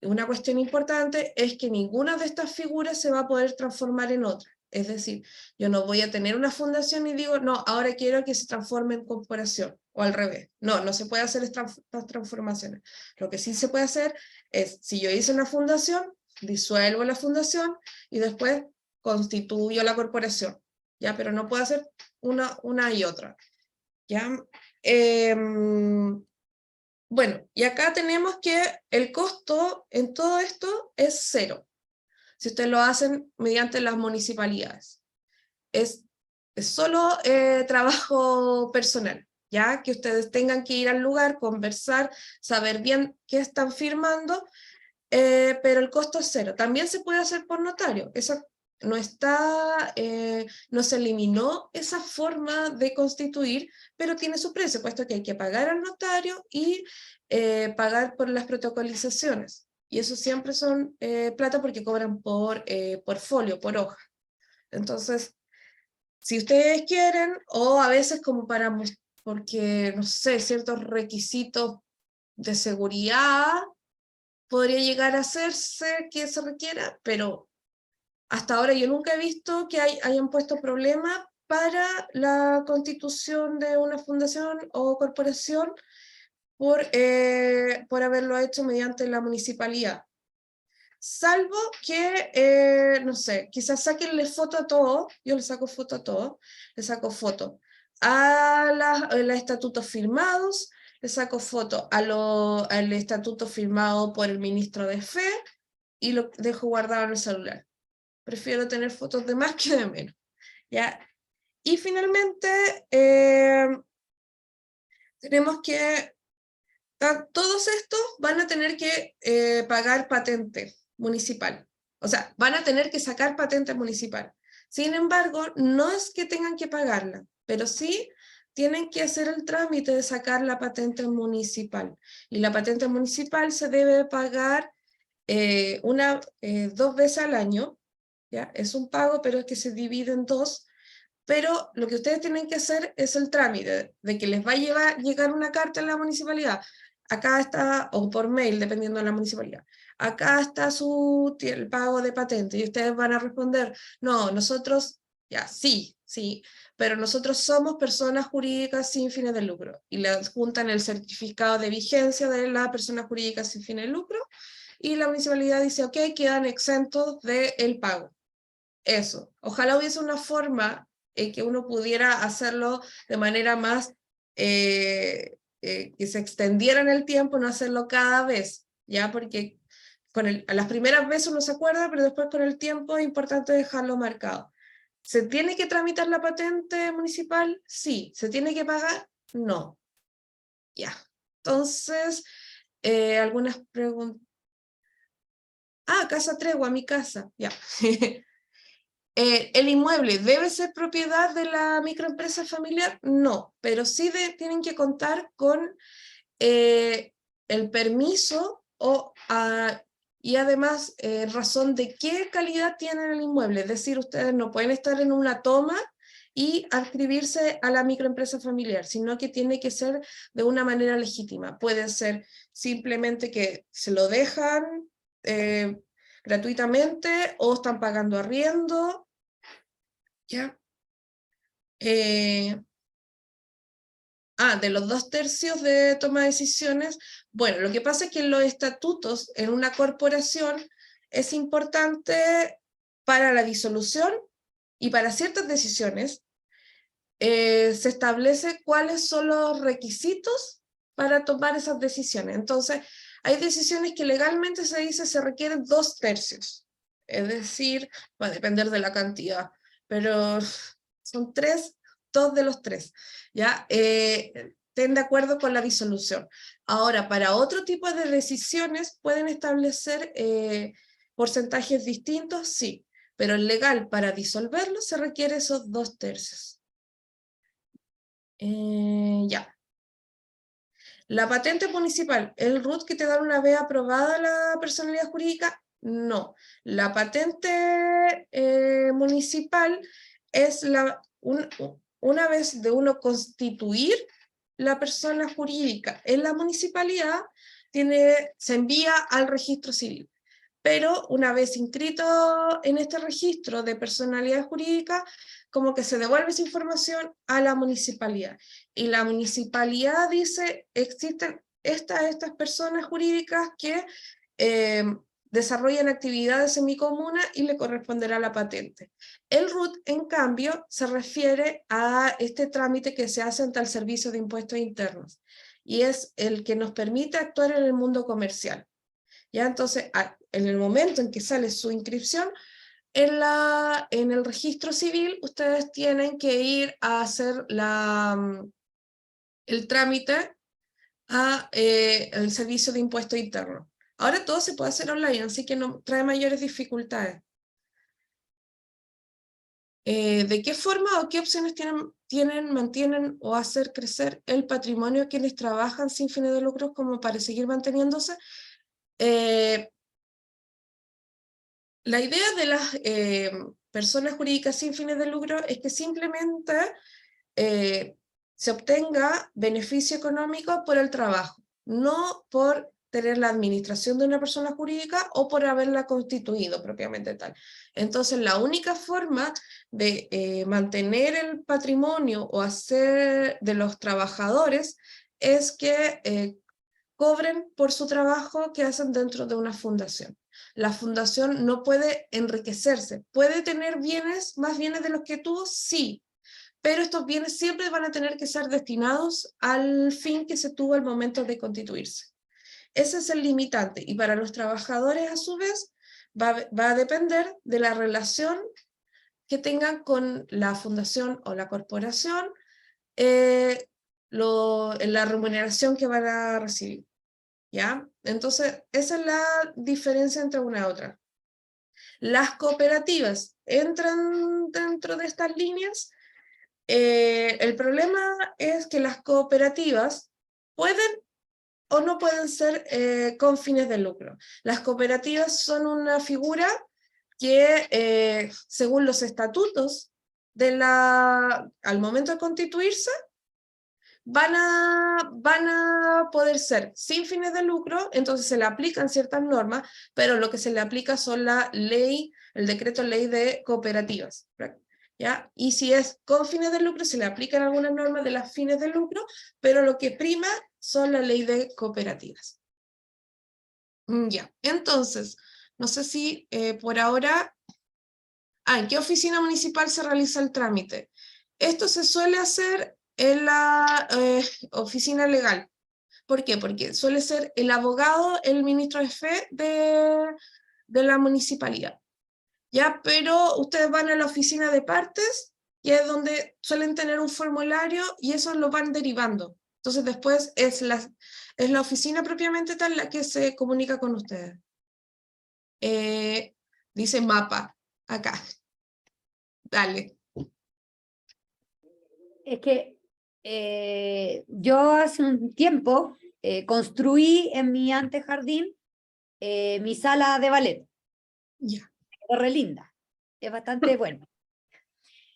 Una cuestión importante es que ninguna de estas figuras se va a poder transformar en otra. Es decir, yo no voy a tener una fundación y digo, no, ahora quiero que se transforme en corporación, o al revés. No, no se puede hacer estas transformaciones. Lo que sí se puede hacer es, si yo hice una fundación, disuelvo la fundación y después constituyo la corporación, ¿ya? Pero no puedo hacer una y otra, ¿ya? Bueno, y acá tenemos que el costo en todo esto es cero, si ustedes lo hacen mediante las municipalidades. Es solo trabajo personal, ya que ustedes tengan que ir al lugar, conversar, saber bien qué están firmando, pero el costo es cero. También se puede hacer por notario, eso no está, no se eliminó esa forma de constituir, pero tiene su precio, puesto que hay que pagar al notario y pagar por las protocolizaciones. Y eso siempre son plata porque cobran por folio, por hoja. Entonces, si ustedes quieren, o a veces como porque, no sé, ciertos requisitos de seguridad, podría llegar a hacerse que se requiera, pero hasta ahora yo nunca he visto que hayan puesto problemas para la constitución de una fundación o corporación por haberlo hecho mediante la municipalidad. Salvo que, no sé, quizás saquenle foto a todo, yo le saco foto a todo, le saco foto a los estatutos firmados, le saco foto al estatuto firmado por el ministro de Fe y lo dejo guardado en el celular. Prefiero tener fotos de más que de menos, ¿ya? Y finalmente, tenemos que, todos estos van a tener que pagar patente municipal. O sea, van a tener que sacar patente municipal. Sin embargo, no es que tengan que pagarla, pero sí tienen que hacer el trámite de sacar la patente municipal. Y la patente municipal se debe pagar 2 veces al año, ¿ya? Es un pago, pero es que se divide en 2, pero lo que ustedes tienen que hacer es el trámite de que les va a llegar una carta en la municipalidad, acá está, o por mail, dependiendo de la municipalidad, acá está el pago de patente, y ustedes van a responder, no, nosotros, ya, sí, pero nosotros somos personas jurídicas sin fines de lucro, y le adjuntan el certificado de vigencia de la persona jurídica sin fines de lucro, y la municipalidad dice, ok, quedan exentos del pago. Eso. Ojalá hubiese una forma que uno pudiera hacerlo de manera más, que se extendiera en el tiempo, no hacerlo cada vez, ¿ya? Porque a las primeras veces uno se acuerda, pero después con el tiempo es importante dejarlo marcado. ¿Se tiene que tramitar la patente municipal? Sí. ¿Se tiene que pagar? No. Ya. Entonces, algunas preguntas. Ah, Casa Tregua, mi casa, ya. ¿El inmueble debe ser propiedad de la microempresa familiar? No, pero sí tienen que contar con el permiso y además razón de qué calidad tiene el inmueble. Es decir, ustedes no pueden estar en una toma y adscribirse a la microempresa familiar, sino que tiene que ser de una manera legítima. Puede ser simplemente que se lo dejan gratuitamente o están pagando arriendo. ¿Ya? De los 2/3 de toma de decisiones, bueno, lo que pasa es que en los estatutos en una corporación es importante para la disolución y para ciertas decisiones, se establece cuáles son los requisitos para tomar esas decisiones. Entonces, hay decisiones que legalmente se dice se requieren 2/3, es decir, va a depender de la cantidad, pero son 2 de los 3, ¿ya? Estén de acuerdo con la disolución. Ahora, para otro tipo de decisiones pueden establecer porcentajes distintos, sí. pero el legal para disolverlo se requiere esos 2/3. Ya. La patente municipal, ¿el RUT que te da una vez aprobada la personalidad jurídica? No. La patente municipal es una vez de uno constituir la persona jurídica en la municipalidad, se envía al registro civil. Pero una vez inscrito en este registro de personalidad jurídica, como que se devuelve esa información a la municipalidad. Y la municipalidad dice, existen estas personas jurídicas que desarrollan actividades en mi comuna y le corresponderá la patente. El RUT, en cambio, se refiere a este trámite que se hace ante el Servicio de Impuestos Internos, y es el que nos permite actuar en el mundo comercial. ¿Ya? Entonces, en el momento en que sale su inscripción, en el registro civil, ustedes tienen que ir a hacer el trámite al Servicio de Impuestos Internos. Ahora todo se puede hacer online, así que no trae mayores dificultades. ¿De qué forma o qué opciones mantienen o hacer crecer el patrimonio a quienes trabajan sin fines de lucro como para seguir manteniéndose? La idea de las personas jurídicas sin fines de lucro es que simplemente se obtenga beneficio económico por el trabajo, no por tener la administración de una persona jurídica o por haberla constituido propiamente tal. Entonces, la única forma de mantener el patrimonio o hacer de los trabajadores es que cobren por su trabajo que hacen dentro de una fundación. La fundación no puede enriquecerse, puede tener bienes, más bienes de los que tuvo, sí, pero estos bienes siempre van a tener que ser destinados al fin que se tuvo al momento de constituirse. Ese es el limitante, y para los trabajadores a su vez va a depender de la relación que tengan con la fundación o la corporación, la remuneración que van a recibir. ¿Ya? Entonces, esa es la diferencia entre una y otra. Las cooperativas entran dentro de estas líneas. El problema es que las cooperativas pueden o no pueden ser con fines de lucro. Las cooperativas son una figura que, según los estatutos, al momento de constituirse, van a poder ser sin fines de lucro, entonces se le aplican ciertas normas, pero lo que se le aplica son el decreto ley de cooperativas, ¿ya? Y si es con fines de lucro, se le aplican algunas normas de las fines de lucro, pero lo que prima son la ley de cooperativas. Ya, entonces, no sé si por ahora... ¿En qué oficina municipal se realiza el trámite? Esto se suele hacer en la oficina legal. ¿Por qué? Porque suele ser el abogado, el ministro de fe de la municipalidad. ¿Ya? Pero ustedes van a la oficina de partes, y es donde suelen tener un formulario, y eso lo van derivando. Entonces después es la oficina propiamente tal la que se comunica con ustedes. Dice mapa acá. Dale. Es que yo hace un tiempo construí en mi antejardín mi sala de ballet. Ya. Es re linda, es bastante bueno.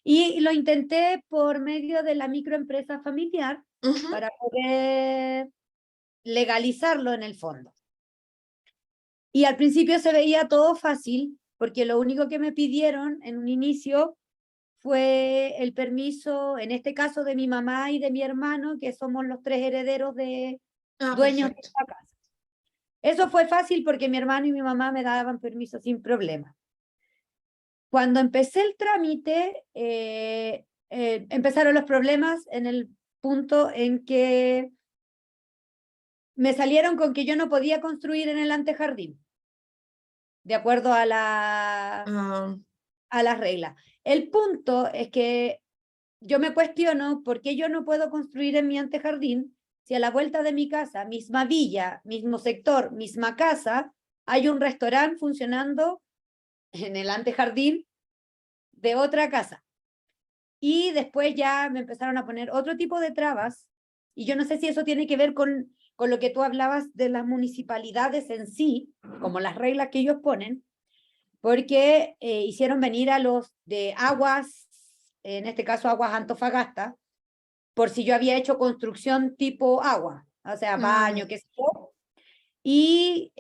Y lo intenté por medio de la microempresa familiar para poder legalizarlo en el fondo. Y al principio se veía todo fácil, porque lo único que me pidieron en un inicio fue el permiso, en este caso de mi mamá y de mi hermano, que somos los 3 herederos de dueños Perfecto. de esta casa. Eso fue fácil porque mi hermano y mi mamá me daban permiso sin problema. Cuando empecé el trámite, empezaron los problemas en el punto en que me salieron con que yo no podía construir en el antejardín, de acuerdo a las reglas. El punto es que yo me cuestiono por qué yo no puedo construir en mi antejardín si a la vuelta de mi casa, misma villa, mismo sector, misma casa, hay un restaurante funcionando en el antejardín de otra casa. Y después ya me empezaron a poner otro tipo de trabas, y yo no sé si eso tiene que ver con lo que tú hablabas de las municipalidades en sí, como las reglas que ellos ponen, porque hicieron venir a los de Aguas, en este caso Aguas Antofagasta, por si yo había hecho construcción tipo agua, o sea, baño, qué sé yo. Y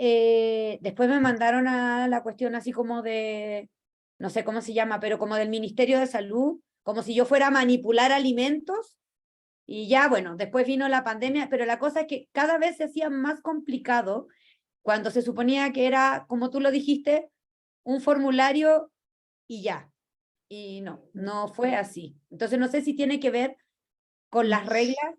después me mandaron a la cuestión así como de, no sé cómo se llama, pero como del Ministerio de Salud, como si yo fuera a manipular alimentos. Y ya, bueno, después vino la pandemia, pero la cosa es que cada vez se hacía más complicado cuando se suponía que era, como tú lo dijiste, un formulario y ya. Y no, no fue así. Entonces no sé si tiene que ver con las reglas,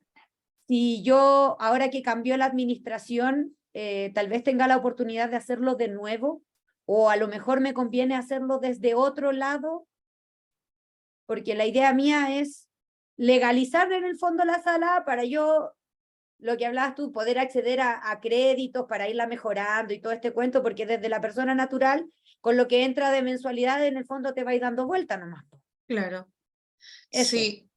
si yo, ahora que cambió la administración, tal vez tenga la oportunidad de hacerlo de nuevo, o a lo mejor me conviene hacerlo desde otro lado, porque la idea mía es legalizar en el fondo la sala para yo, lo que hablabas tú, poder acceder a créditos para irla mejorando y todo este cuento, porque desde la persona natural, con lo que entra de mensualidad, en el fondo te va a ir dando vuelta nomás. Claro, Eso. sí,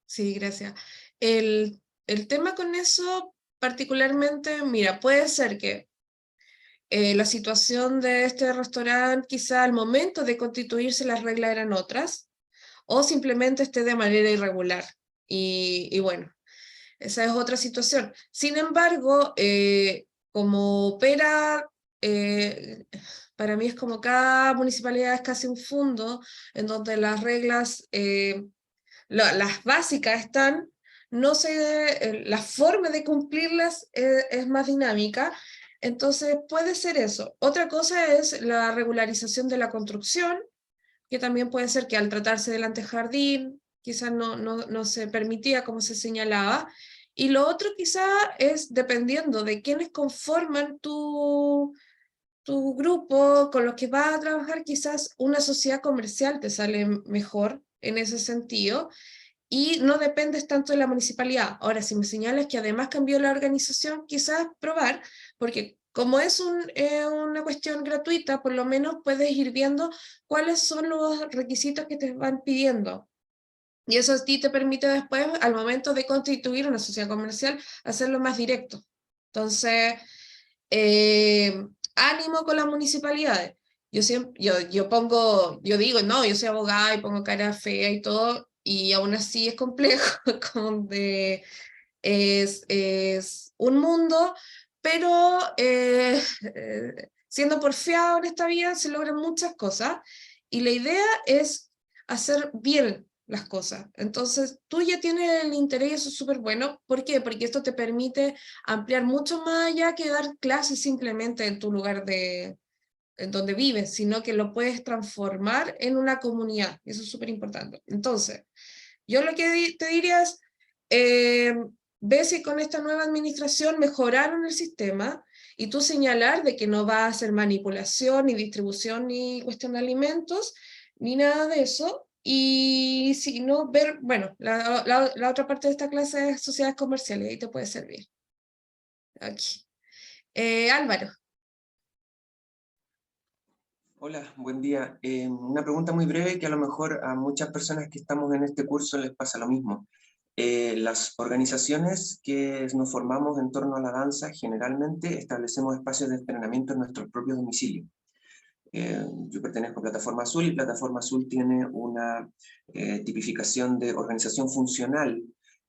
sí, gracias. El tema con eso, particularmente, mira, puede ser que la situación de este restaurante, quizá al momento de constituirse las reglas eran otras, o simplemente esté de manera irregular. Y bueno, esa es otra situación. Sin embargo, como opera, para mí es como cada municipalidad es casi un fondo en donde las reglas, las básicas están, no sé, la forma de cumplirlas es más dinámica, entonces puede ser eso. Otra cosa es la regularización de la construcción, que también puede ser que al tratarse del antejardín, quizás no se permitía como se señalaba. Y lo otro quizá es dependiendo de quiénes conforman tu grupo con los que vas a trabajar, quizás una sociedad comercial te sale mejor en ese sentido y no dependes tanto de la municipalidad. Ahora, si me señalas que además cambió la organización, quizás probar, porque como es una cuestión gratuita, por lo menos puedes ir viendo cuáles son los requisitos que te van pidiendo. Y eso a ti te permite después, al momento de constituir una sociedad comercial, hacerlo más directo. Entonces, ánimo con las municipalidades. Yo siempre, yo digo, no, yo soy abogada y pongo cara fea y todo, y aún así es complejo, es un mundo, pero siendo porfiado en esta vida se logran muchas cosas, y la idea es hacer bien las cosas. Entonces, tú ya tienes el interés y eso es súper bueno. ¿Por qué? Porque esto te permite ampliar mucho más allá que dar clases simplemente en tu lugar en donde vives, sino que lo puedes transformar en una comunidad. Eso es súper importante. Entonces, yo lo que te diría es, eh, ve si con esta nueva administración mejoraron el sistema y tú señalar de que no va a hacer manipulación, ni distribución, ni cuestión de alimentos, ni nada de eso. Y si no, ver, bueno, la otra parte de esta clase es sociedades comerciales, y te puede servir. Aquí. Álvaro. Hola, buen día. Una pregunta muy breve que a lo mejor a muchas personas que estamos en este curso les pasa lo mismo. Las organizaciones que nos formamos en torno a la danza generalmente establecemos espacios de entrenamiento en nuestros propios domicilios. Yo pertenezco a Plataforma Azul y Plataforma Azul tiene una tipificación de organización funcional.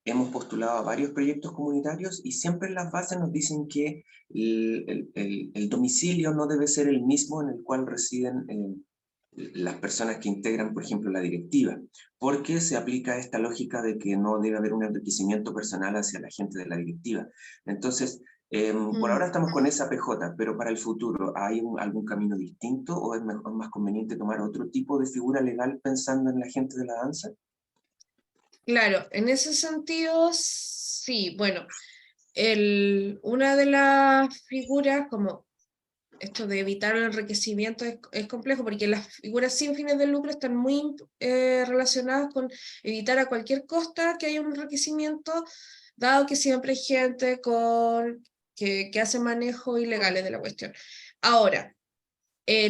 Hemos postulado a varios proyectos comunitarios y siempre en las bases nos dicen que el domicilio no debe ser el mismo en el cual residen las personas que integran, por ejemplo, la directiva, porque se aplica esta lógica de que no debe haber un enriquecimiento personal hacia la gente de la directiva. Entonces, por ahora estamos con esa PJ, pero para el futuro, ¿hay algún camino distinto o es más conveniente tomar otro tipo de figura legal pensando en la gente de la danza? Claro, en ese sentido, sí, bueno, una de las figuras, como esto de evitar el enriquecimiento, es complejo, porque las figuras sin fines de lucro están muy relacionadas con evitar a cualquier costa que haya un enriquecimiento, dado que siempre hay gente que hace manejos ilegales de la cuestión. Ahora,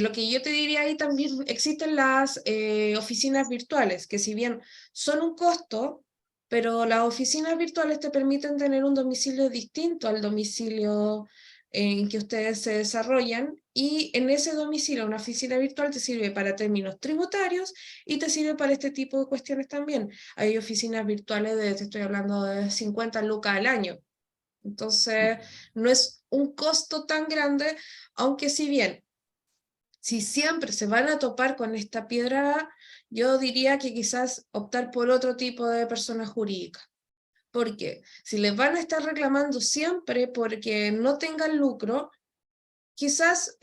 lo que yo te diría ahí también, existen las oficinas virtuales, que si bien son un costo, pero las oficinas virtuales te permiten tener un domicilio distinto al domicilio en que ustedes se desarrollan, y en ese domicilio una oficina virtual te sirve para términos tributarios y te sirve para este tipo de cuestiones también. Hay oficinas virtuales te estoy hablando de 50 lucas al año. Entonces, no es un costo tan grande, aunque si bien, si siempre se van a topar con esta piedra, yo diría que quizás optar por otro tipo de persona jurídica. Porque si les van a estar reclamando siempre porque no tengan lucro, quizás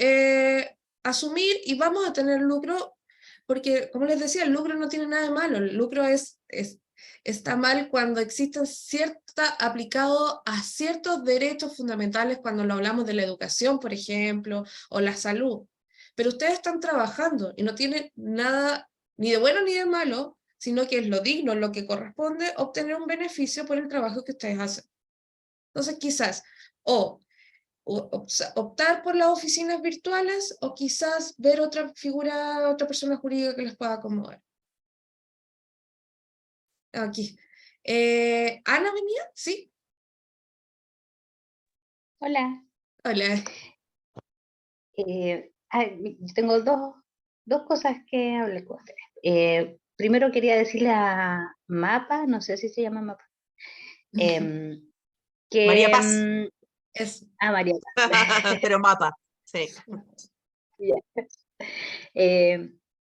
asumir y vamos a tener lucro, porque como les decía, el lucro no tiene nada de malo, el lucro está mal cuando existe aplicado a ciertos derechos fundamentales, cuando lo hablamos de la educación, por ejemplo, o la salud. Pero ustedes están trabajando y no tienen nada ni de bueno ni de malo, sino que es lo digno, lo que corresponde, obtener un beneficio por el trabajo que ustedes hacen. Entonces quizás, o optar por las oficinas virtuales, o quizás ver otra figura, otra persona jurídica que les pueda acomodar. Aquí. ¿Ana venía? Sí. Hola. Hola. Yo tengo dos cosas que hablar con ustedes. Primero quería decirle a Mapa, no sé si se llama Mapa, que... María Paz. María Paz. Pero Mapa, sí.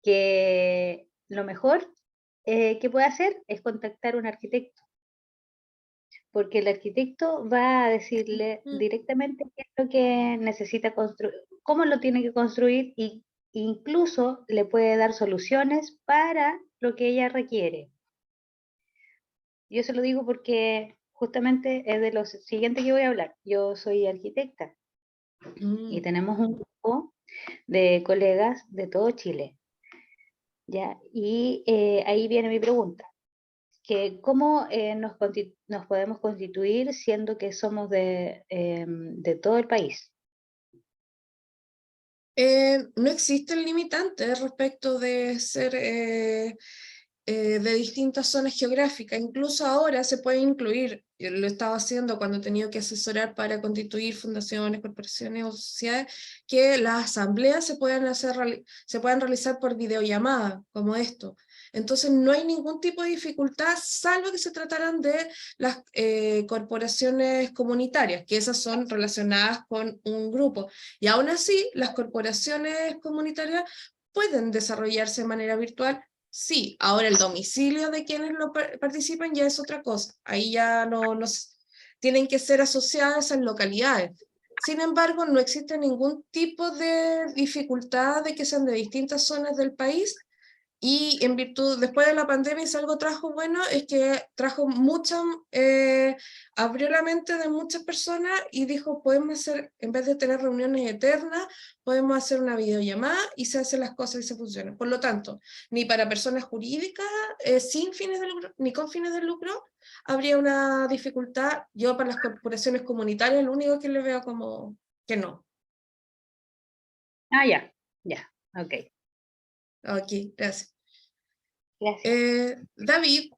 Que lo mejor que puede hacer es contactar a un arquitecto, porque el arquitecto va a decirle directamente qué es lo que necesita construir, cómo lo tiene que construir, y incluso le puede dar soluciones para lo que ella requiere. Yo se lo digo porque justamente es de lo siguiente que voy a hablar. Yo soy arquitecta y tenemos un grupo de colegas de todo Chile. ¿Ya? Y ahí viene mi pregunta. Que ¿cómo nos podemos constituir siendo que somos de todo el país? No existen limitantes respecto de ser de distintas zonas geográficas. Incluso ahora se puede incluir, yo lo estaba haciendo cuando he tenido que asesorar para constituir fundaciones, corporaciones o sociedades, que las asambleas se puedan realizar por videollamada, como esto. Entonces no hay ningún tipo de dificultad, salvo que se trataran de las corporaciones comunitarias, que esas son relacionadas con un grupo. Y aún así, las corporaciones comunitarias pueden desarrollarse de manera virtual. Sí, ahora el domicilio de quienes participan ya es otra cosa. Ahí ya no tienen que ser asociadas en localidades. Sin embargo, no existe ningún tipo de dificultad de que sean de distintas zonas del país, y en virtud, después de la pandemia, si algo trajo bueno, es que trajo abrió la mente de muchas personas y dijo, podemos hacer, en vez de tener reuniones eternas, podemos hacer una videollamada y se hacen las cosas y se funcionan. Por lo tanto, ni para personas jurídicas sin fines de lucro, ni con fines de lucro, habría una dificultad. Yo para las corporaciones comunitarias, lo único que le veo como que no. Ya, ok. Ok, gracias. Gracias. David.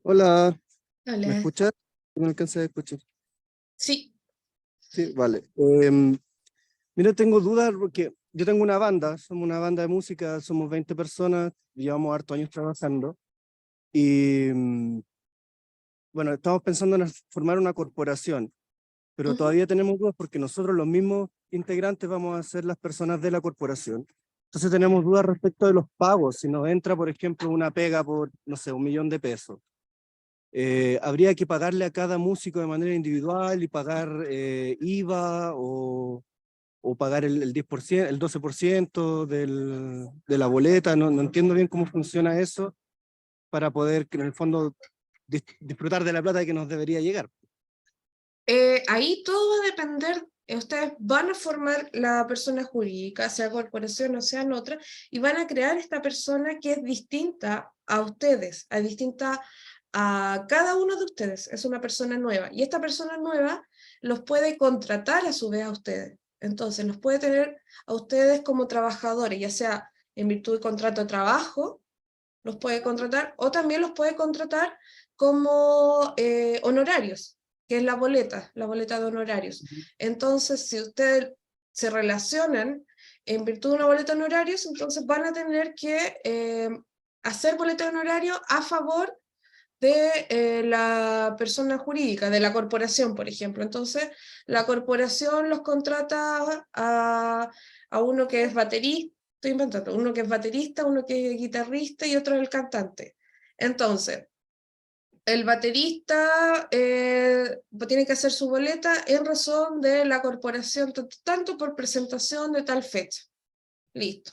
Hola, Hola. ¿me escuchas? ¿Me alcanza a escuchar? Sí. Sí, vale. Mira, tengo dudas porque yo tengo una banda, somos una banda de música, somos 20 personas, llevamos hartos años trabajando y bueno, estamos pensando en formar una corporación, pero todavía tenemos dudas porque nosotros los mismos integrantes vamos a ser las personas de la corporación. Entonces tenemos dudas respecto de los pagos. Si nos entra, por ejemplo, una pega por, no sé, 1 millón de pesos. ¿Habría que pagarle a cada músico de manera individual y pagar IVA o pagar el 10%, el 12% de la boleta? No entiendo bien cómo funciona eso para poder, en el fondo, disfrutar de la plata que nos debería llegar. Ahí todo va a depender. Ustedes van a formar la persona jurídica, sea corporación o sean otra, y van a crear esta persona que es distinta a ustedes, distinta a cada uno de ustedes. Es una persona nueva, y esta persona nueva los puede contratar a su vez a ustedes. Entonces los puede tener a ustedes como trabajadores, ya sea en virtud de contrato de trabajo, los puede contratar, o también los puede contratar como honorarios, que es la boleta de honorarios. Entonces, si ustedes se relacionan en virtud de una boleta de honorarios, entonces van a tener que hacer boleta de honorario a favor de la persona jurídica, de la corporación, por ejemplo. Entonces, la corporación los contrata a uno que es baterista, estoy inventando, uno que es baterista, uno que es guitarrista y otro es el cantante. Entonces, el baterista tiene que hacer su boleta en razón de la corporación, tanto por presentación de tal fecha. Listo.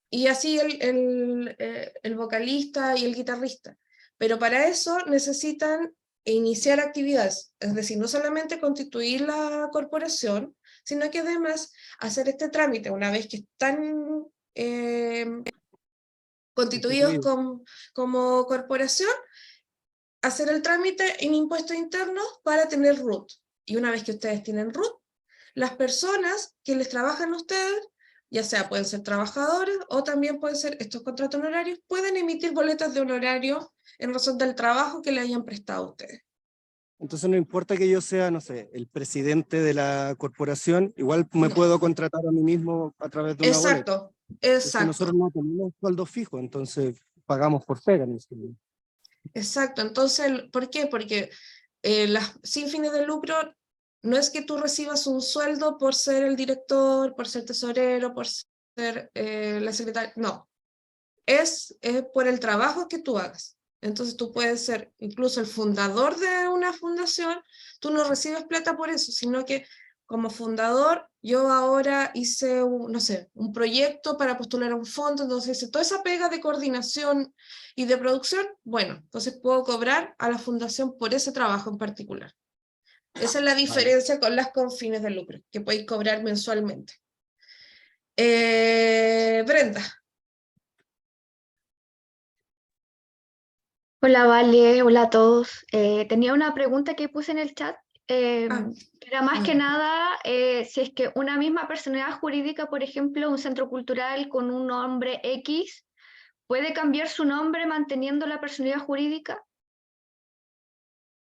Y así el vocalista y el guitarrista. Pero para eso necesitan iniciar actividades, es decir, no solamente constituir la corporación, sino que además hacer este trámite una vez que están constituidos como corporación, hacer el trámite en impuestos internos para tener RUT. Y una vez que ustedes tienen RUT, las personas que les trabajan a ustedes, ya sea pueden ser trabajadores o también pueden ser estos contratos honorarios, pueden emitir boletas de honorario en razón del trabajo que le hayan prestado a ustedes. Entonces no importa que yo sea, no sé, el presidente de la corporación, igual me puedo contratar a mí mismo a través de una boleta. Exacto, Es que exacto. nosotros no tenemos sueldo fijo, entonces pagamos por pega. Exacto, entonces, ¿por qué? Porque sin fines de lucro no es que tú recibas un sueldo por ser el director, por ser tesorero, por ser la secretaria, no, es por el trabajo que tú hagas. Entonces tú puedes ser incluso el fundador de una fundación, tú no recibes plata por eso, sino que como fundador yo ahora hice no sé, un proyecto para postular a un fondo, entonces hice toda esa pega de coordinación y de producción, bueno, entonces puedo cobrar a la fundación por ese trabajo en particular. Esa es la diferencia con las con fines de lucro, que podéis cobrar mensualmente. Brenda. Hola, Vale, hola a todos. Tenía una pregunta que puse en el chat. Era más que nada si es que una misma personalidad jurídica, por ejemplo, un centro cultural con un nombre X, ¿puede cambiar su nombre manteniendo la personalidad jurídica?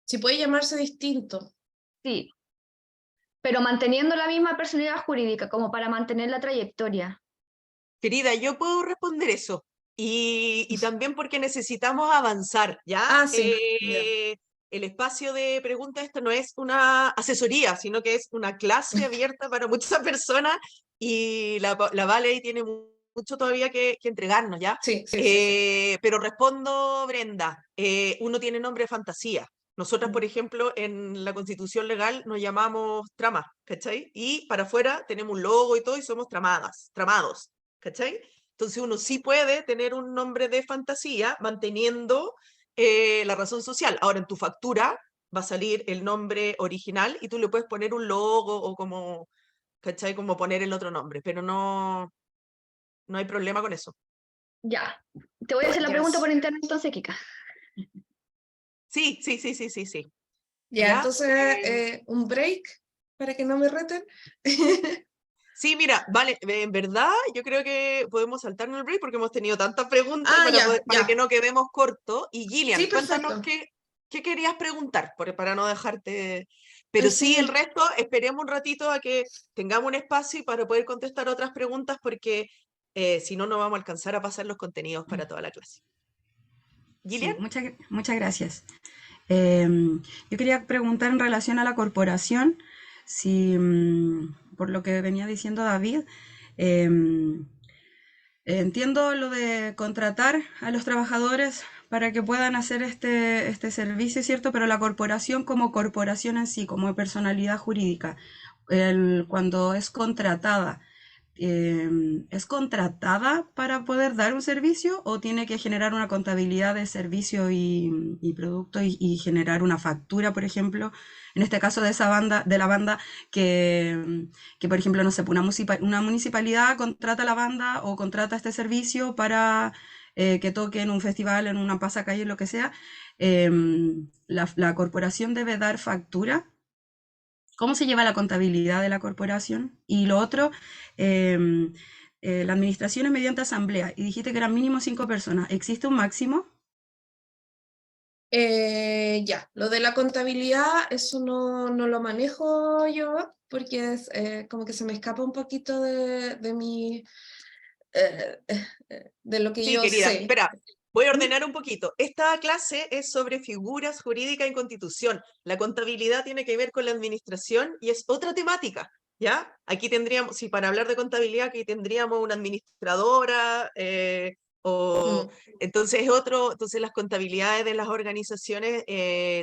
Si puede llamarse distinto. Sí, pero manteniendo la misma personalidad jurídica, como para mantener la trayectoria. Querida, yo puedo responder eso. Y también porque necesitamos avanzar, ¿ya? Sí. El espacio de preguntas, esto no es una asesoría, sino que es una clase abierta para muchas personas y la Vale ahí tiene mucho todavía que entregarnos, ¿ya? Sí. Pero respondo, Brenda, uno tiene nombre de fantasía. Nosotras, por ejemplo, en la Constitución Legal nos llamamos tramas, ¿cachai? Y para afuera tenemos un logo y todo y somos tramados. ¿Cachai? Entonces uno sí puede tener un nombre de fantasía manteniendo la razón social. Ahora en tu factura va a salir el nombre original y tú le puedes poner un logo o como, ¿cachai? Como poner el otro nombre, pero no hay problema con eso. Ya, te voy a hacer la pregunta por internet entonces, Kika. Sí. Ya, entonces un break para que no me reten. Sí, mira, vale, en verdad yo creo que podemos saltarnos el break porque hemos tenido tantas preguntas para que no quedemos cortos. Y Gillian, Sí, cuéntanos qué querías preguntar para no dejarte. Pero sí, el resto, esperemos un ratito a que tengamos un espacio para poder contestar otras preguntas porque si no, no vamos a alcanzar a pasar los contenidos para toda la clase. Gillian. Sí, muchas gracias. Yo quería preguntar en relación a la corporación, si por lo que venía diciendo David, entiendo lo de contratar a los trabajadores para que puedan hacer este servicio, ¿cierto? Pero la corporación como corporación en sí, como personalidad jurídica, cuando ¿es contratada para poder dar un servicio o tiene que generar una contabilidad de servicio y producto y generar una factura, por ejemplo? En este caso de la banda que por ejemplo, no sé, una municipalidad contrata a la banda o contrata este servicio para que toque en un festival, en una pasacalle, lo que sea. La corporación debe dar factura ¿Cómo se lleva la contabilidad de la corporación? Y lo otro, la administración es mediante asamblea, y dijiste que eran mínimo 5 personas. ¿Existe un máximo? Ya, lo de la contabilidad, eso no lo manejo yo, porque es como que se me escapa un poquito de mi, de lo que Sí, yo querida, sé. espera, voy a ordenar un poquito. Esta clase es sobre figuras jurídicas en constitución. La contabilidad tiene que ver con la administración y es otra temática, ¿ya? Aquí tendríamos, si para hablar de contabilidad, aquí tendríamos una administradora, entonces entonces las contabilidades de las organizaciones,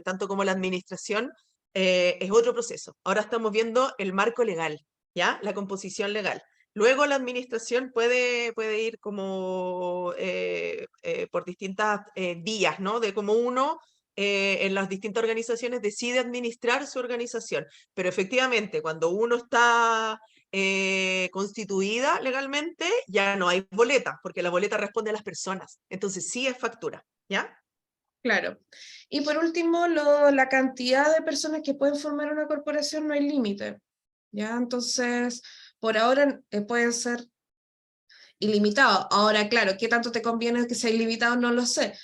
tanto como la administración, es otro proceso. Ahora estamos viendo el marco legal, ¿ya? La composición legal. Luego la administración puede ir como por distintas vías, ¿no? De cómo uno en las distintas organizaciones decide administrar su organización. Pero efectivamente, cuando uno está constituida legalmente, ya no hay boleta, porque la boleta responde a las personas. Entonces sí es factura, ¿ya? Claro. Y por último, la cantidad de personas que pueden formar una corporación no hay límite, ¿ya? Entonces, por ahora pueden ser ilimitados. Ahora, claro, ¿qué tanto te conviene que sea ilimitado? No lo sé,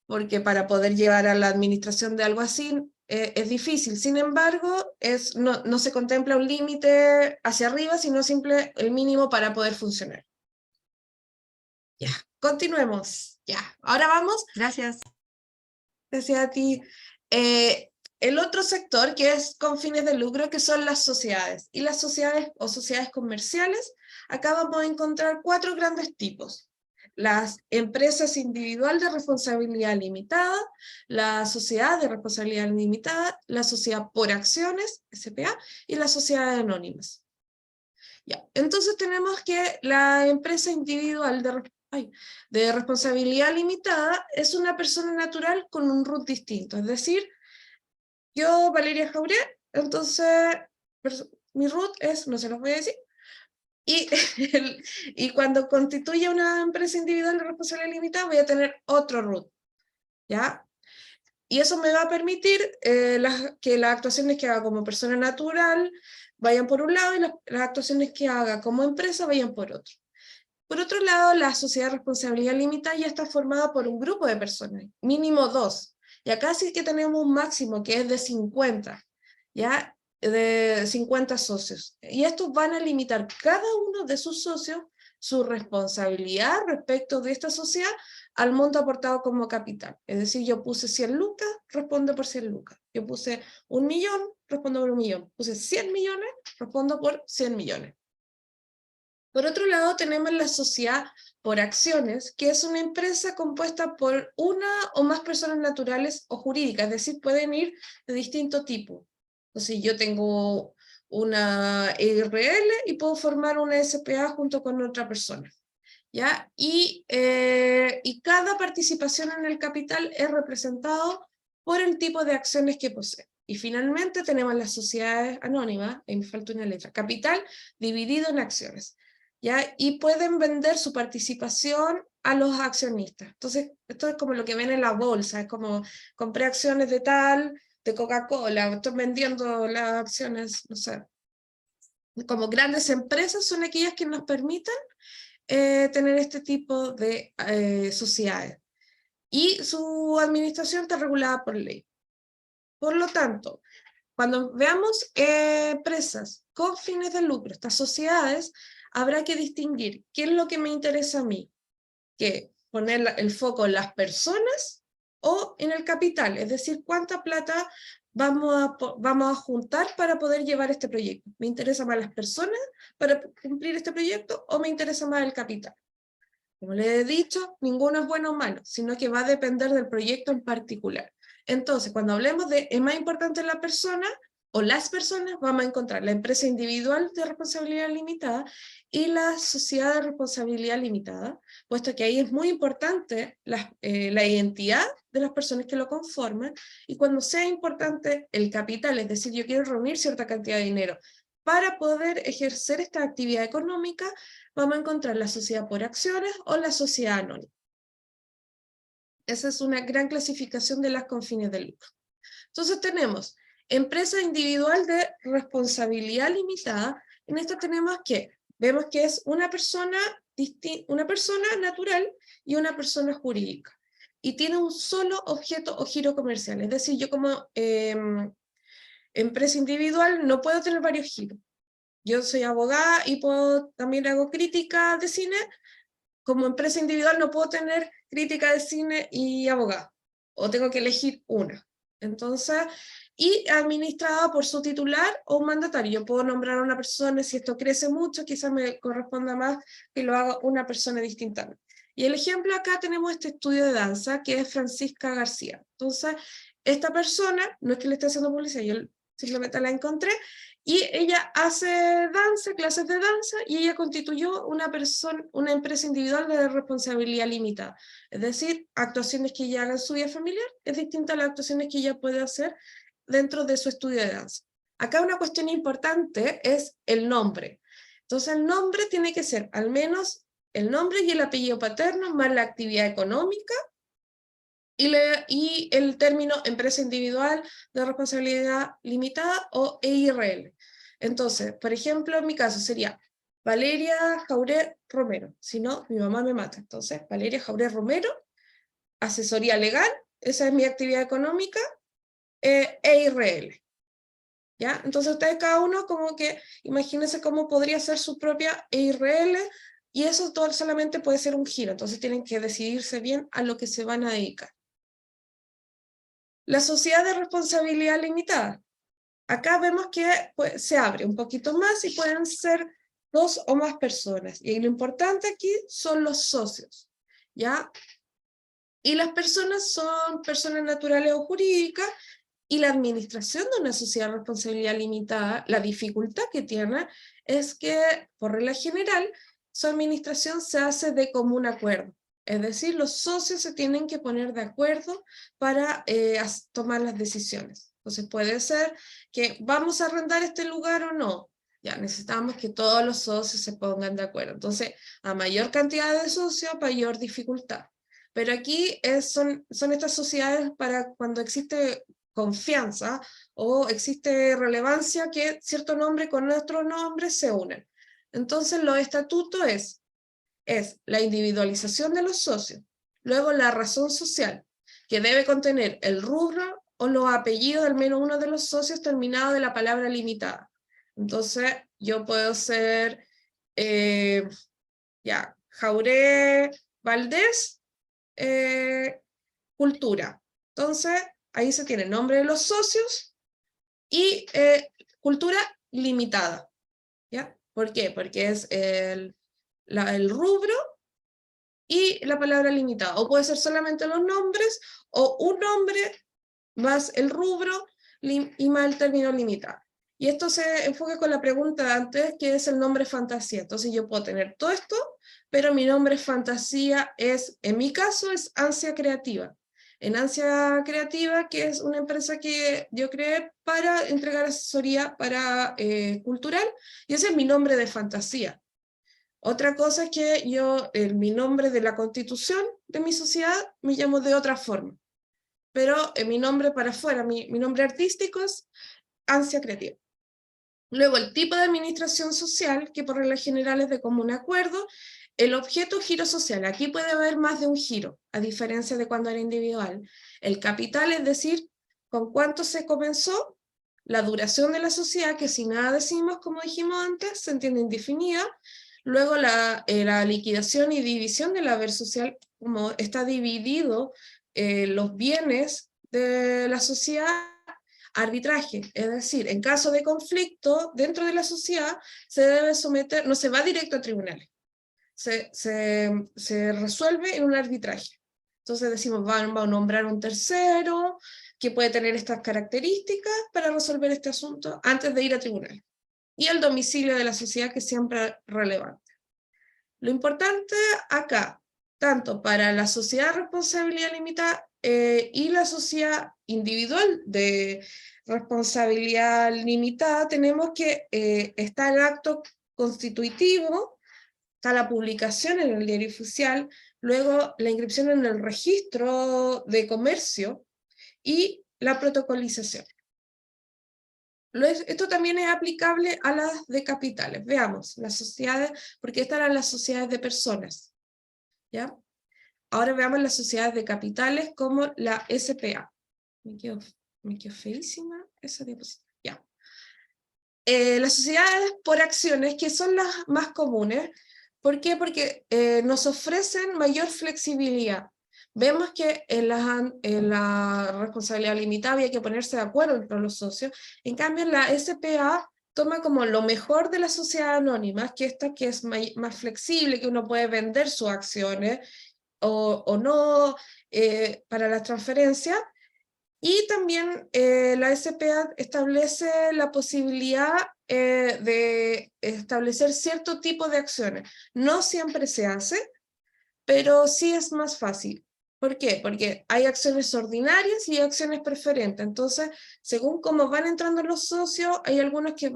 porque para poder llevar a la administración de algo así es difícil. Sin embargo, no se contempla un límite hacia arriba, sino simple el mínimo para poder funcionar. Ya, continuemos. Ya, ahora vamos. Gracias. Gracias a ti. El otro sector que es con fines de lucro, que son las sociedades. Y las sociedades o sociedades comerciales, acá vamos a encontrar 4 grandes tipos. Las empresas individual de responsabilidad limitada, la sociedad de responsabilidad limitada, la sociedad por acciones, SPA, y las sociedades anónimas. Ya. Entonces tenemos que la empresa individual de responsabilidad limitada es una persona natural con un RUT distinto, es decir, yo, Valeria Jauré, entonces mi RUT es, no se los voy a decir, y, y cuando constituya una empresa individual de responsabilidad limitada voy a tener otro RUT, ¿ya? Y eso me va a permitir que las actuaciones que haga como persona natural vayan por un lado y las actuaciones que haga como empresa vayan por otro. Por otro lado, la sociedad de responsabilidad limitada ya está formada por un grupo de personas, mínimo 2. Y acá sí que tenemos un máximo que es de 50, ¿ya? De 50 socios. Y estos van a limitar cada uno de sus socios su responsabilidad respecto de esta sociedad al monto aportado como capital. Es decir, yo puse 100 lucas, respondo por 100 lucas. Yo puse 1 millón, respondo por 1 millón. Puse 100 millones, respondo por 100 millones. Por otro lado, tenemos la sociedad por acciones, que es una empresa compuesta por una o más personas naturales o jurídicas, es decir, pueden ir de distinto tipo. Entonces, yo tengo una IRL y puedo formar una SPA junto con otra persona, ¿ya? Y cada participación en el capital es representado por el tipo de acciones que posee. Y finalmente tenemos las sociedades anónimas, ahí me falta una letra, capital dividido en acciones, ¿ya? Y pueden vender su participación a los accionistas. Entonces, esto es como lo que ven en la bolsa, es como compré acciones de tal, de Coca-Cola, estoy vendiendo las acciones, no sé. Como grandes empresas son aquellas que nos permiten tener este tipo de sociedades. Y su administración está regulada por ley. Por lo tanto, cuando veamos empresas con fines de lucro, estas sociedades, habrá que distinguir qué es lo que me interesa a mí, que poner el foco en las personas o en el capital, es decir, cuánta plata vamos a juntar para poder llevar este proyecto. ¿Me interesa más las personas para cumplir este proyecto o me interesa más el capital? Como les he dicho, ninguno es bueno o malo, sino que va a depender del proyecto en particular. Entonces, cuando hablemos de es más importante la persona o las personas, vamos a encontrar la empresa individual de responsabilidad limitada y la sociedad de responsabilidad limitada, puesto que ahí es muy importante la identidad de las personas que lo conforman, y cuando sea importante el capital, es decir, yo quiero reunir cierta cantidad de dinero para poder ejercer esta actividad económica, vamos a encontrar la sociedad por acciones o la sociedad anónima. Esa es una gran clasificación de las con fines de lucro. Entonces tenemos empresa individual de responsabilidad limitada. En esta tenemos que, vemos que es una persona natural y una persona jurídica. Y tiene un solo objeto o giro comercial. Es decir, yo como empresa individual no puedo tener varios giros. Yo soy abogada y también hago crítica de cine. Como empresa individual no puedo tener crítica de cine y abogada. O tengo que elegir una. Entonces, y administrada por su titular o un mandatario. Yo puedo nombrar a una persona, si esto crece mucho, quizás me corresponda más que lo haga una persona distinta. Y el ejemplo acá tenemos este estudio de danza, que es Francisca García. Entonces, esta persona, no es que le esté haciendo publicidad, yo simplemente la encontré, y ella hace danza, clases de danza, y ella constituyó una empresa individual de responsabilidad limitada. Es decir, actuaciones que ella haga en su vida familiar es distinta a las actuaciones que ella puede hacer dentro de su estudio de danza. Acá una cuestión importante es el nombre. Entonces el nombre tiene que ser al menos el nombre y el apellido paterno, más la actividad económica, y el término empresa individual de responsabilidad limitada o EIRL. Entonces, por ejemplo, en mi caso sería Valeria Jauré Romero, si no, mi mamá me mata. Entonces, Valeria Jauré Romero, asesoría legal, esa es mi actividad económica, EIRL. ¿Ya? Entonces ustedes cada uno como que imagínense cómo podría ser su propia EIRL, y eso todo solamente puede ser un giro, entonces tienen que decidirse bien a lo que se van a dedicar. La sociedad de responsabilidad limitada. Acá vemos que pues, se abre un poquito más y pueden ser 2 o más personas. Y lo importante aquí son los socios, ¿ya? Y las personas son personas naturales o jurídicas, y la administración de una sociedad de responsabilidad limitada, la dificultad que tiene es que, por regla general, su administración se hace de común acuerdo. Es decir, los socios se tienen que poner de acuerdo para tomar las decisiones. Entonces puede ser que vamos a arrendar este lugar o no. Ya necesitamos que todos los socios se pongan de acuerdo. Entonces, a mayor cantidad de socios, mayor dificultad. Pero aquí son estas sociedades para cuando existe confianza o existe relevancia que cierto nombre con otro nombre se unen. Entonces, los estatutos es la individualización de los socios, luego la razón social, que debe contener el rubro o los apellidos de al menos uno de los socios terminado de la palabra limitada. Entonces, yo puedo ser, Jauré Valdés, cultura. Entonces, ahí se tiene el nombre de los socios y cultura limitada. ¿Ya? ¿Por qué? Porque es el rubro y la palabra limitada. O puede ser solamente los nombres, o un nombre más el rubro y más el término limitado. Y esto se enfoca con la pregunta de antes, que es el nombre fantasía. Entonces yo puedo tener todo esto, pero mi nombre fantasía es, en mi caso, es Ansia Creativa. En Ansia Creativa, que es una empresa que yo creé para entregar asesoría para cultural, y ese es mi nombre de fantasía. Otra cosa es que yo, mi nombre de la constitución de mi sociedad, me llamo de otra forma. Pero mi nombre para afuera, mi nombre artístico es Ansia Creativa. Luego, el tipo de administración social, que por regla general es de común acuerdo. El objeto, giro social. Aquí puede haber más de un giro, a diferencia de cuando era individual. El capital, es decir, con cuánto se comenzó. La duración de la sociedad, que si nada decimos, como dijimos antes, se entiende indefinida. Luego la liquidación y división del haber social, como está dividido los bienes de la sociedad. Arbitraje, es decir, en caso de conflicto dentro de la sociedad, se debe someter, no se va directo a tribunales, se resuelve en un arbitraje. Entonces decimos, vamos a nombrar un tercero que puede tener estas características para resolver este asunto antes de ir a tribunales. Y el domicilio de la sociedad, que siempre es relevante. Lo importante acá, tanto para la sociedad de responsabilidad limitada y la sociedad individual de responsabilidad limitada, tenemos que está el acto constitutivo, está la publicación en el diario oficial, luego la inscripción en el registro de comercio y la protocolización. Esto también es aplicable a las de capitales. Veamos, las sociedades, porque estas eran las sociedades de personas, ¿ya? Ahora veamos las sociedades de capitales como la SPA. Me quedo feísima esa diapositiva. Ya. Las sociedades por acciones, que son las más comunes. ¿Por qué? Porque nos ofrecen mayor flexibilidad. Vemos que en la responsabilidad limitada había que ponerse de acuerdo entre los socios. En cambio, la SPA toma como lo mejor de la sociedad anónima, que esta que es más flexible, que uno puede vender sus acciones o no para la transferencia. Y también la SPA establece la posibilidad de establecer cierto tipo de acciones. No siempre se hace, pero sí es más fácil. ¿Por qué? Porque hay acciones ordinarias y acciones preferentes. Entonces, según cómo van entrando los socios, hay algunos que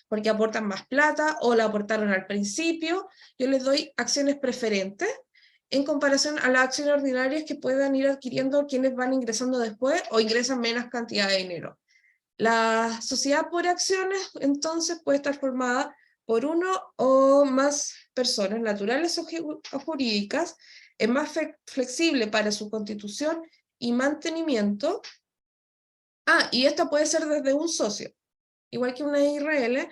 porque aportan más plata o la aportaron al principio, yo les doy acciones preferentes en comparación a las acciones ordinarias que puedan ir adquiriendo quienes van ingresando después o ingresan menos cantidad de dinero. La sociedad por acciones, entonces, puede estar formada por uno o más personas, naturales o jurídicas, es más flexible para su constitución y mantenimiento. Y esta puede ser desde un socio, igual que una IRL,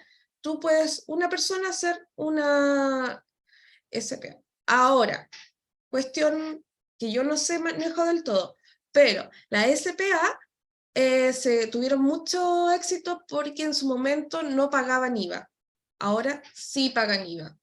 una persona hacer una SPA. Ahora, cuestión que yo no sé manejo del todo, pero la SPA se tuvieron mucho éxito porque en su momento no pagaban IVA. Ahora sí pagan IVA.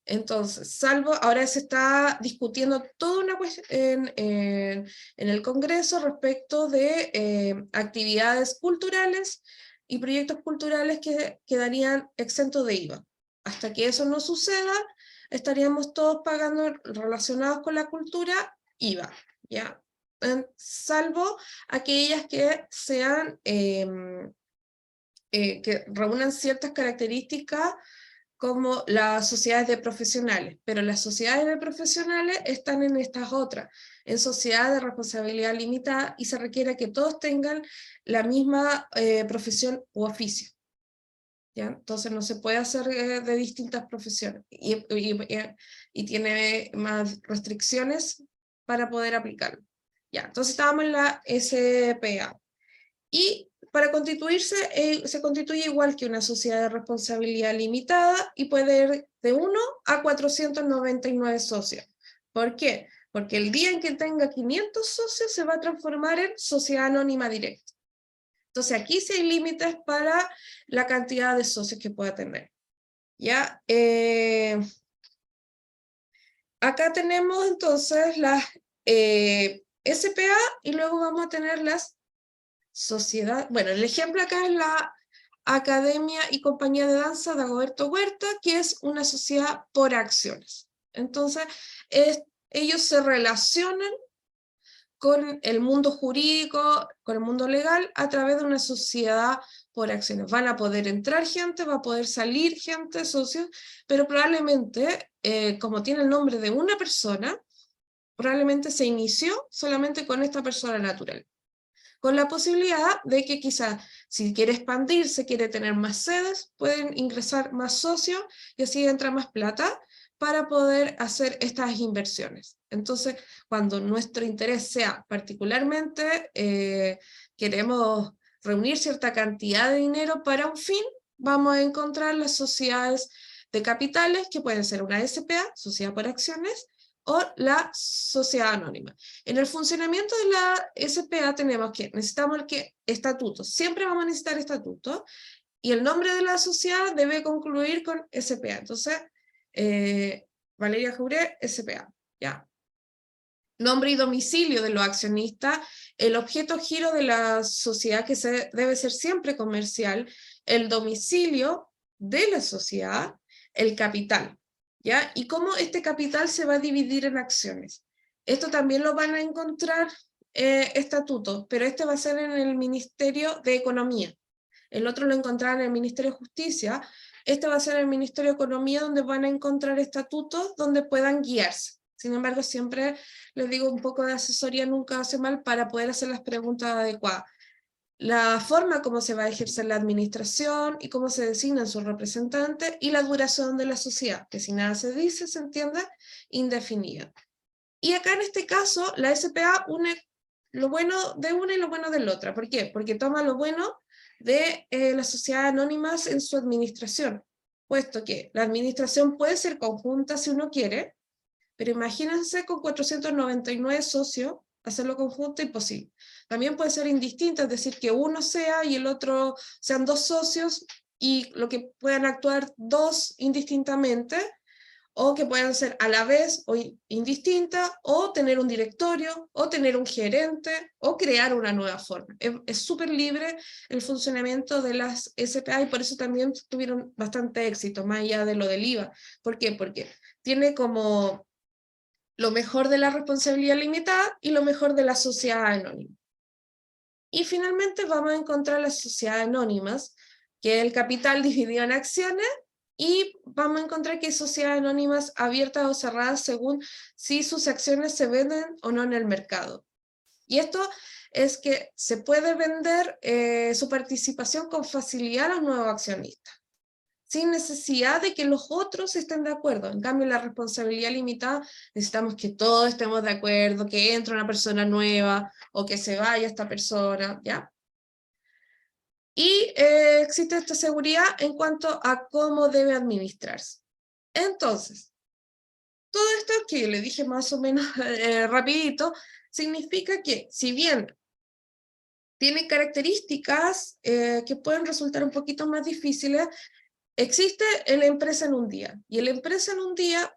Entonces, ahora se está discutiendo toda una cuestión en el Congreso respecto de actividades culturales y proyectos culturales que quedarían exentos de IVA. Hasta que eso no suceda, estaríamos todos pagando relacionados con la cultura IVA, ¿ya? Salvo aquellas que sean, que reúnan ciertas características como las sociedades de profesionales, pero las sociedades de profesionales están en estas otras, en sociedades de responsabilidad limitada, y se requiere que todos tengan la misma profesión u oficio, ¿ya? Entonces no se puede hacer de distintas profesiones, y tiene más restricciones para poder aplicarlo. Ya, entonces estábamos en la SPA. Y para constituirse, se constituye igual que una sociedad de responsabilidad limitada y puede ir de 1 a 499 socios. ¿Por qué? Porque el día en que tenga 500 socios se va a transformar en sociedad anónima directa. Entonces aquí sí hay límites para la cantidad de socios que pueda tener. ¿Ya? Acá tenemos entonces las SPA y luego vamos a tener las sociedad. Bueno, el ejemplo acá es la Academia y Compañía de Danza de Dagoberto Huerta, que es una sociedad por acciones. Entonces, ellos se relacionan con el mundo jurídico, con el mundo legal, a través de una sociedad por acciones. Van a poder entrar gente, va a poder salir gente, socios, pero probablemente, como tiene el nombre de una persona, probablemente se inició solamente con esta persona natural, con la posibilidad de que quizás si quiere expandirse, quiere tener más sedes, pueden ingresar más socios y así entra más plata para poder hacer estas inversiones. Entonces, cuando nuestro interés sea particularmente, queremos reunir cierta cantidad de dinero para un fin, vamos a encontrar las sociedades de capitales, que pueden ser una SPA, sociedad por acciones, o la sociedad anónima. En el funcionamiento de la SPA necesitamos estatutos, siempre vamos a necesitar estatutos, y el nombre de la sociedad debe concluir con SPA. Entonces, Valeria Jauré, SPA, ya. Nombre y domicilio de los accionistas, el objeto giro de la sociedad, que debe ser siempre comercial, el domicilio de la sociedad, el capital, ¿ya? Y cómo este capital se va a dividir en acciones. Esto también lo van a encontrar estatutos, pero este va a ser en el Ministerio de Economía. El otro lo encontrarán en el Ministerio de Justicia. Este va a ser en el Ministerio de Economía, donde van a encontrar estatutos donde puedan guiarse. Sin embargo, siempre les digo, un poco de asesoría nunca hace mal para poder hacer las preguntas adecuadas. la forma como se va a ejercer la administración y cómo se designan sus representantes y la duración de la sociedad, que si nada se dice, se entiende, indefinida. Y acá en este caso, la SPA une lo bueno de una y lo bueno de la otra. ¿Por qué? Porque toma lo bueno de las sociedades anónimas en su administración, puesto que la administración puede ser conjunta si uno quiere, pero imagínense con 499 socios, hacerlo conjunto imposible. También puede ser indistinta, es decir, que uno sea y el otro sean dos socios y lo que puedan actuar dos indistintamente, o que puedan ser a la vez o indistintas, o tener un directorio, o tener un gerente, o crear una nueva forma. Es súper libre el funcionamiento de las SPA y por eso también tuvieron bastante éxito, más allá de lo del IVA. ¿Por qué? Porque tiene como lo mejor de la responsabilidad limitada y lo mejor de la sociedad anónima. Y finalmente vamos a encontrar las sociedades anónimas, que es el capital dividido en acciones, y vamos a encontrar que hay sociedades anónimas abiertas o cerradas según si sus acciones se venden o no en el mercado. Y esto es que se puede vender su participación con facilidad a los nuevos accionistas, sin necesidad de que los otros estén de acuerdo. En cambio, la responsabilidad limitada, necesitamos que todos estemos de acuerdo, que entre una persona nueva, o que se vaya esta persona, ¿ya? Y existe esta seguridad en cuanto a cómo debe administrarse. Entonces, todo esto que le dije más o menos rapidito, significa que si bien tiene características que pueden resultar un poquito más difíciles, existe el Empresa en un día, y el Empresa en un día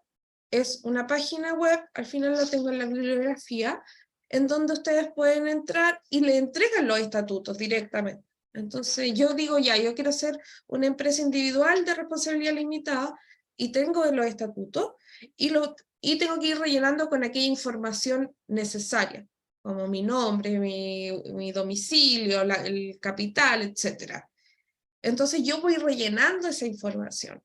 es una página web, al final la tengo en la bibliografía, en donde ustedes pueden entrar y le entregan los estatutos directamente. Entonces yo digo, ya, yo quiero ser una empresa individual de responsabilidad limitada, y tengo los estatutos, y tengo que ir rellenando con aquella información necesaria, como mi nombre, mi domicilio, el capital, etcétera. Entonces yo voy rellenando esa información.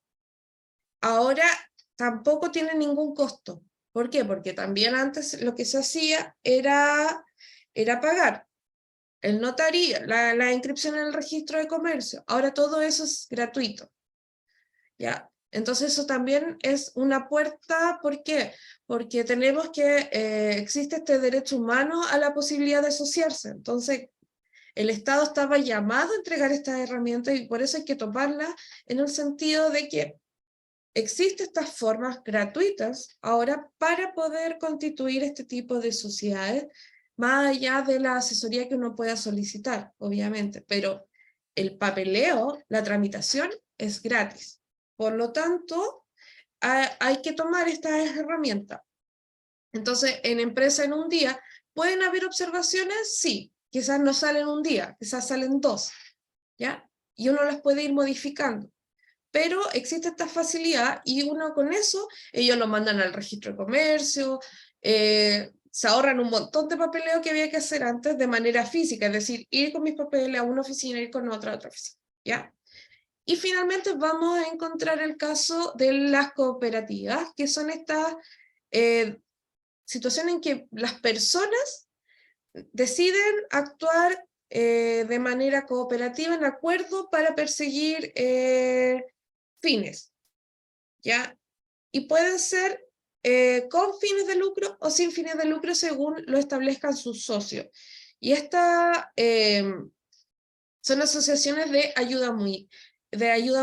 Ahora tampoco tiene ningún costo. ¿Por qué? Porque también antes lo que se hacía era pagar el notario, la inscripción en el registro de comercio. Ahora todo eso es gratuito, ¿ya? Entonces eso también es una puerta. ¿Por qué? Porque tenemos que, existe este derecho humano a la posibilidad de asociarse. Entonces el Estado estaba llamado a entregar estas herramientas, y por eso hay que tomarlas en el sentido de que existen estas formas gratuitas ahora para poder constituir este tipo de sociedades, más allá de la asesoría que uno pueda solicitar, obviamente, pero el papeleo, la tramitación es gratis. Por lo tanto, hay que tomar estas herramientas. Entonces, en Empresa en un día, ¿pueden haber observaciones? Sí. Quizás no salen un día, quizás salen dos, ¿ya? Y uno las puede ir modificando. Pero existe esta facilidad, y uno con eso, ellos lo mandan al registro de comercio, se ahorran un montón de papeleo que había que hacer antes de manera física, es decir, ir con mis papeles a una oficina, ir con otra oficina, ¿ya? Y finalmente vamos a encontrar el caso de las cooperativas, que son estas situaciones en que las personas deciden actuar de manera cooperativa en acuerdo para perseguir fines, ¿ya? Y pueden ser con fines de lucro o sin fines de lucro según lo establezcan sus socios. Y estas son asociaciones de ayuda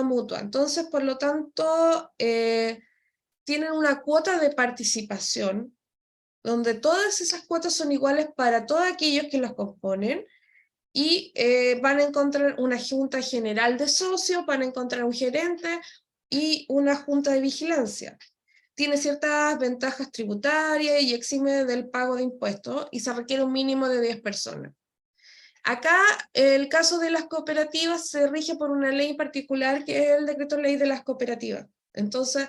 mutua. Entonces, por lo tanto, tienen una cuota de participación donde todas esas cuotas son iguales para todos aquellos que las componen, y van a encontrar una junta general de socios, van a encontrar un gerente y una junta de vigilancia. Tiene ciertas ventajas tributarias y exime del pago de impuestos, y se requiere un mínimo de 10 personas. Acá el caso de las cooperativas se rige por una ley particular, que es el decreto ley de las cooperativas. Entonces,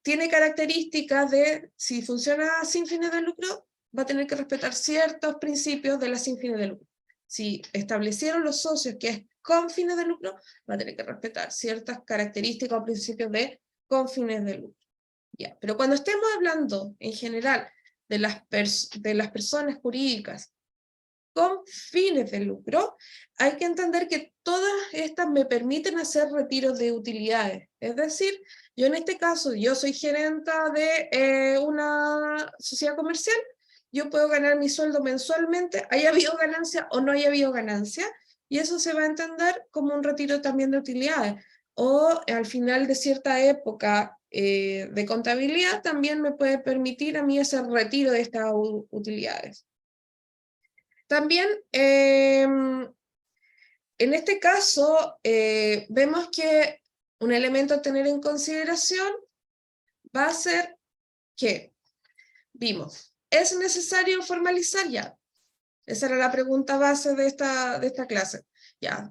tiene características de, si funciona sin fines de lucro, va a tener que respetar ciertos principios de la sin fines de lucro. Si establecieron los socios que es con fines de lucro, va a tener que respetar ciertas características o principios de con fines de lucro. Ya. Pero cuando estemos hablando en general de las personas jurídicas con fines de lucro, hay que entender que todas estas me permiten hacer retiros de utilidades. Es decir, yo en este caso, yo soy gerenta de una sociedad comercial, yo puedo ganar mi sueldo mensualmente, haya habido ganancia o no haya habido ganancia, y eso se va a entender como un retiro también de utilidades. O al final de cierta época de contabilidad también me puede permitir a mí hacer retiro de estas utilidades. También, en este caso, vemos que un elemento a tener en consideración va a ser que, vimos, ¿es necesario formalizar ya? Esa era la pregunta base de esta clase. Ya,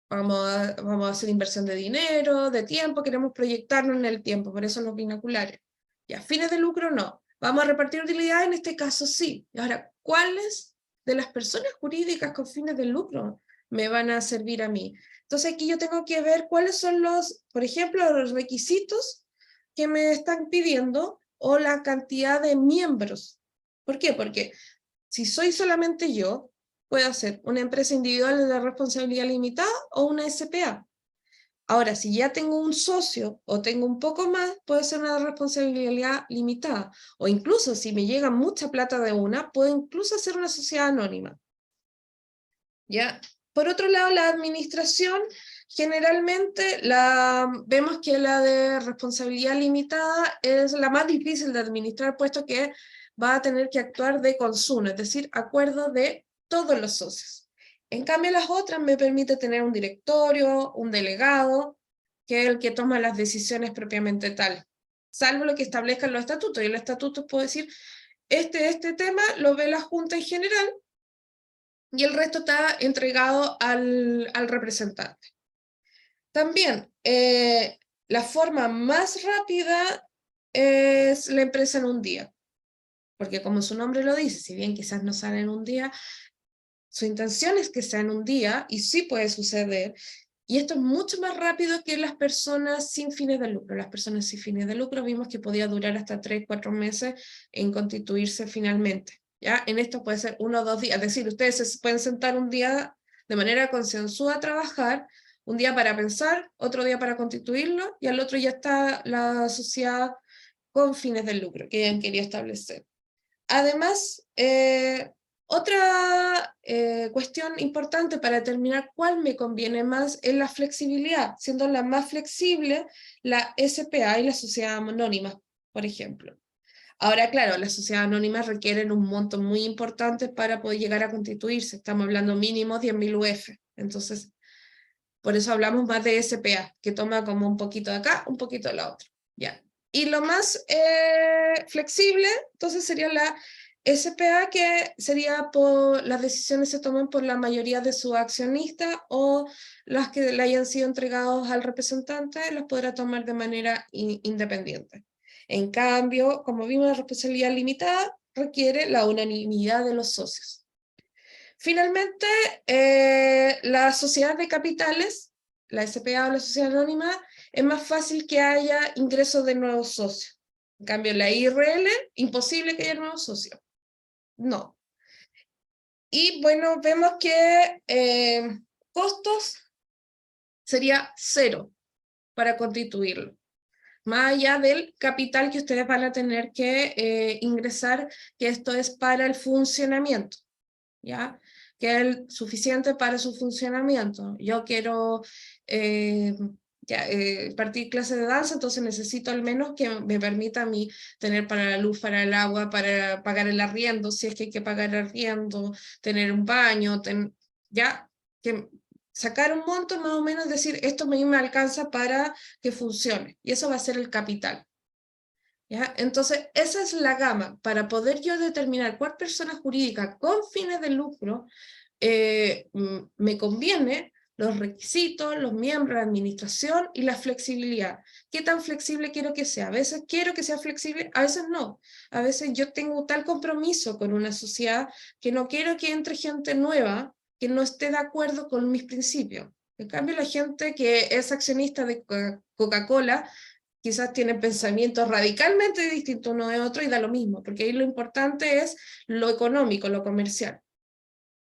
vamos a hacer inversión de dinero, de tiempo, queremos proyectarnos en el tiempo, por eso los binoculares. Ya, fines de lucro no. ¿Vamos a repartir utilidades? En este caso sí. Y ahora, ¿cuáles de las personas jurídicas con fines de lucro me van a servir a mí? Entonces aquí yo tengo que ver cuáles son por ejemplo, los requisitos que me están pidiendo o la cantidad de miembros. ¿Por qué? Porque si soy solamente yo, puedo hacer una empresa individual de responsabilidad limitada o una SPA. Ahora, si ya tengo un socio o tengo un poco más, puede ser una responsabilidad limitada. O incluso si me llega mucha plata de una, puedo incluso hacer una sociedad anónima. ¿Ya? Por otro lado, la administración, generalmente vemos que la de responsabilidad limitada es la más difícil de administrar, puesto que va a tener que actuar de consumo, es decir, acuerdo de todos los socios. En cambio, las otras me permite tener un directorio, un delegado, que es el que toma las decisiones propiamente tal, salvo lo que establezcan los estatutos. Y los estatutos puedo decir, este tema lo ve la Junta en general, y el resto está entregado al representante. También, la forma más rápida es la empresa en un día, porque como su nombre lo dice, si bien quizás no sale en un día, su intención es que sea en un día, y sí puede suceder, y esto es mucho más rápido que las personas sin fines de lucro. Las personas sin fines de lucro vimos que podía durar hasta 3-4 meses en constituirse finalmente. ¿Ya? En esto puede ser 1 o 2 días, es decir, ustedes se pueden sentar un día de manera consensuada a trabajar, un día para pensar, otro día para constituirlo, y al otro ya está la sociedad con fines de lucro que hayan querido establecer. Además, otra cuestión importante para determinar cuál me conviene más es la flexibilidad, siendo la más flexible la SPA y la sociedad anónima, por ejemplo. Ahora, claro, las sociedades anónimas requieren un monto muy importante para poder llegar a constituirse. Estamos hablando mínimo 10.000 UF. Entonces, por eso hablamos más de SPA, que toma como un poquito de acá, un poquito de la otra. Ya. Y lo más flexible, entonces sería la SPA, que sería las decisiones se toman por la mayoría de sus accionistas, o las que le hayan sido entregados al representante, las podrá tomar de manera independiente. En cambio, como vimos, la responsabilidad limitada requiere la unanimidad de los socios. Finalmente, la sociedad de capitales, la SPA o la sociedad anónima, es más fácil que haya ingresos de nuevos socios. En cambio, la IRL, imposible que haya nuevos socios. No. Y bueno, vemos que costos sería 0 para constituirlo, más allá del capital que ustedes van a tener que ingresar, que esto es para el funcionamiento, ¿ya? Que es suficiente para su funcionamiento. Yo quiero partir clases de danza, entonces necesito al menos que me permita a mí tener para la luz, para el agua, para pagar el arriendo, si es que hay que pagar el arriendo, tener un baño, ya, que sacar un monto más o menos, decir, esto me alcanza para que funcione, y eso va a ser el capital. ¿Ya? Entonces, esa es la gama para poder yo determinar cuál persona jurídica con fines de lucro me conviene, los requisitos, los miembros, la administración y la flexibilidad. ¿Qué tan flexible quiero que sea? A veces quiero que sea flexible, a veces no. A veces yo tengo tal compromiso con una sociedad que no quiero que entre gente nueva que no esté de acuerdo con mis principios. En cambio, la gente que es accionista de Coca-Cola quizás tienen pensamientos radicalmente distintos uno de otro y da lo mismo, porque ahí lo importante es lo económico, lo comercial.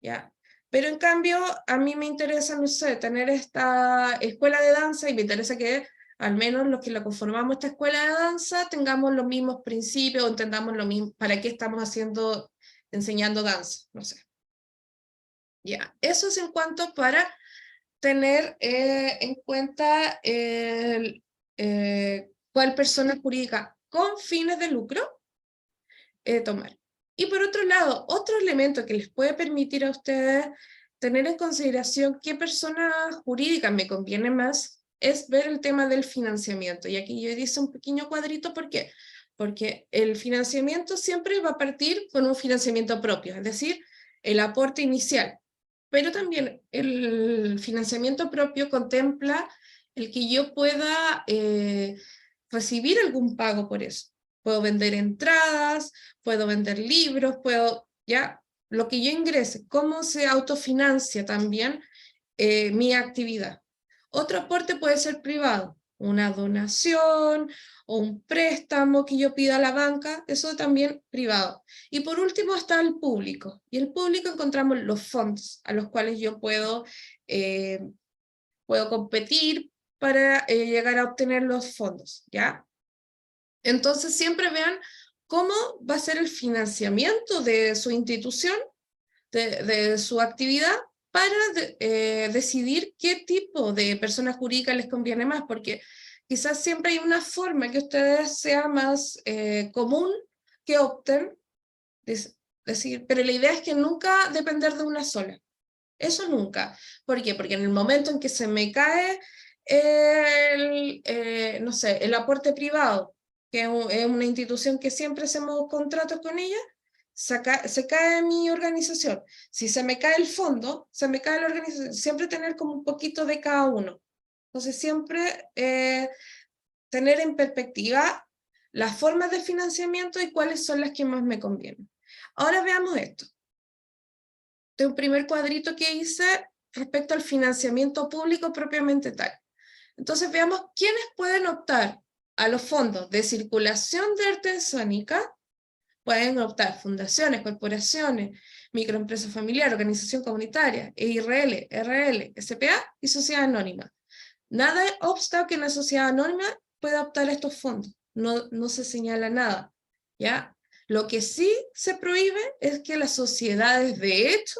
¿ya? Pero en cambio, a mí me interesa, no sé, tener esta escuela de danza y me interesa que al menos los que lo conformamos esta escuela de danza tengamos los mismos principios, o entendamos lo mismo, para qué estamos enseñando danza, no sé. Ya, eso es en cuanto para tener en cuenta cuál persona jurídica con fines de lucro tomar. Y por otro lado, otro elemento que les puede permitir a ustedes tener en consideración qué persona jurídica me conviene más es ver el tema del financiamiento. Y aquí yo hice un pequeño cuadrito, ¿por qué? Porque el financiamiento siempre va a partir con un financiamiento propio, es decir, el aporte inicial. Pero también el financiamiento propio contempla el que yo pueda recibir algún pago por eso. Puedo vender entradas, puedo vender libros, ya, lo que yo ingrese, cómo se autofinancia también mi actividad. Otro aporte puede ser privado, una donación o un préstamo que yo pida a la banca, eso también privado. Y por último está el público, y el público encontramos los fondos a los cuales yo puedo competir para llegar a obtener los fondos, ¿ya? Entonces siempre vean cómo va a ser el financiamiento de su institución, de su actividad, para decidir qué tipo de persona jurídica les conviene más, porque quizás siempre hay una forma que ustedes sea más común que opten, decir, pero la idea es que nunca depender de una sola. Eso nunca. ¿Por qué? Porque en el momento en que se me cae no sé, el aporte privado, que es una institución que siempre hacemos contratos con ella, se cae mi organización. Si se me cae el fondo, se me cae la organización. Siempre tener como un poquito de cada uno. Entonces siempre tener en perspectiva las formas de financiamiento y cuáles son las que más me convienen. Ahora veamos esto. De un primer cuadrito que hice respecto al financiamiento público propiamente tal. Entonces veamos quiénes pueden optar a los fondos de circulación de arte escénica. Pueden optar fundaciones, corporaciones, microempresas familiares, organización comunitaria, EIRL, RL, SPA y sociedad anónima. Nada obsta que una sociedad anónima pueda optar a estos fondos. No se señala nada, ¿ya? Lo que sí se prohíbe es que las sociedades de hecho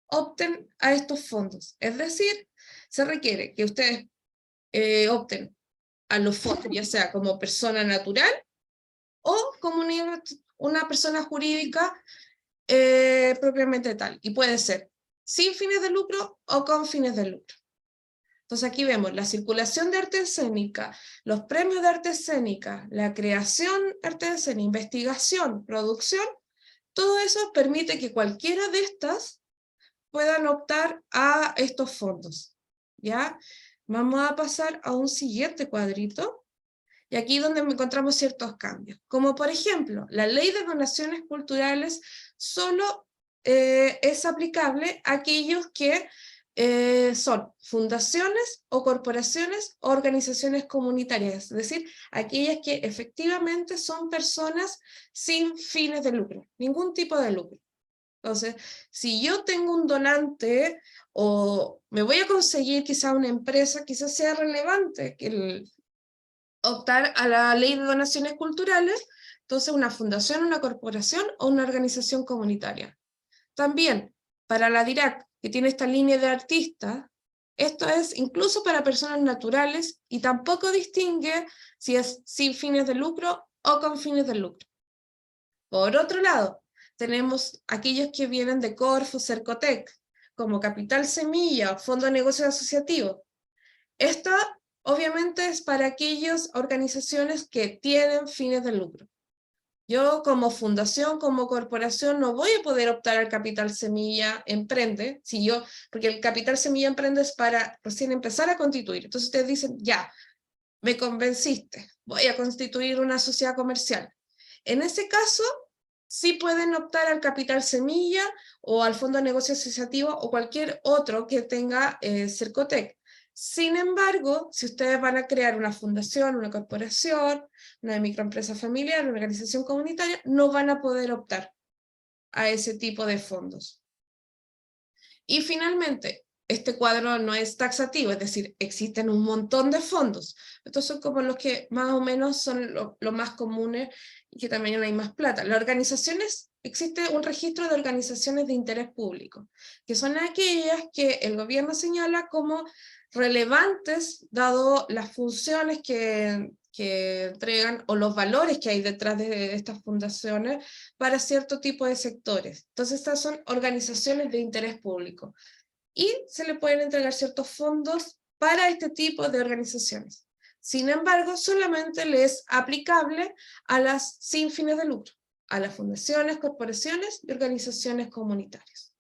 opten a estos fondos. Es decir, se requiere que ustedes opten a los fondos, ya sea como persona natural o como una persona jurídica propiamente tal. Y puede ser sin fines de lucro o con fines de lucro. Entonces aquí vemos la circulación de arte escénica, los premios de arte escénica, la creación de arte escénica, investigación, producción, todo eso permite que cualquiera de estas puedan optar a estos fondos, ¿ya? Vamos a pasar a un siguiente cuadrito, y aquí donde encontramos ciertos cambios, como por ejemplo, la ley de donaciones culturales solo es aplicable a aquellos que son fundaciones o corporaciones o organizaciones comunitarias, es decir, aquellas que efectivamente son personas sin fines de lucro, ningún tipo de lucro. Entonces, si yo tengo un donante o me voy a conseguir quizá una empresa, quizás sea relevante que optar a la ley de donaciones culturales, entonces una fundación, una corporación o una organización comunitaria. También, para la DIRAC, que tiene esta línea de artistas, esto es incluso para personas naturales y tampoco distingue si es sin fines de lucro o con fines de lucro. Por otro lado, tenemos aquellos que vienen de Corfo, Cercotec, como Capital Semilla, Fondo de Negocios Asociativos. Esto obviamente es para aquellas organizaciones que tienen fines de lucro. Yo como fundación, como corporación, no voy a poder optar al Capital Semilla Emprende, porque el Capital Semilla Emprende es para recién empezar a constituir. Entonces ustedes dicen, ya, me convenciste, voy a constituir una sociedad comercial. En ese caso, sí pueden optar al Capital Semilla o al Fondo de Negocios Asociativos o cualquier otro que tenga Cercotec. Sin embargo, si ustedes van a crear una fundación, una corporación, una microempresa familiar, una organización comunitaria, no van a poder optar a ese tipo de fondos. Y finalmente, este cuadro no es taxativo, es decir, existen un montón de fondos. Estos son como los que más o menos son los más comunes y que también hay más plata. Las organizaciones, existe un registro de organizaciones de interés público, que son aquellas que el gobierno señala como relevantes, dado las funciones que entregan o los valores que hay detrás de estas fundaciones para cierto tipo de sectores. Entonces estas son organizaciones de interés público y se le pueden entregar ciertos fondos para este tipo de organizaciones. Sin embargo, solamente le es aplicable a las sin fines de lucro, a las fundaciones, corporaciones y organizaciones comunitarias.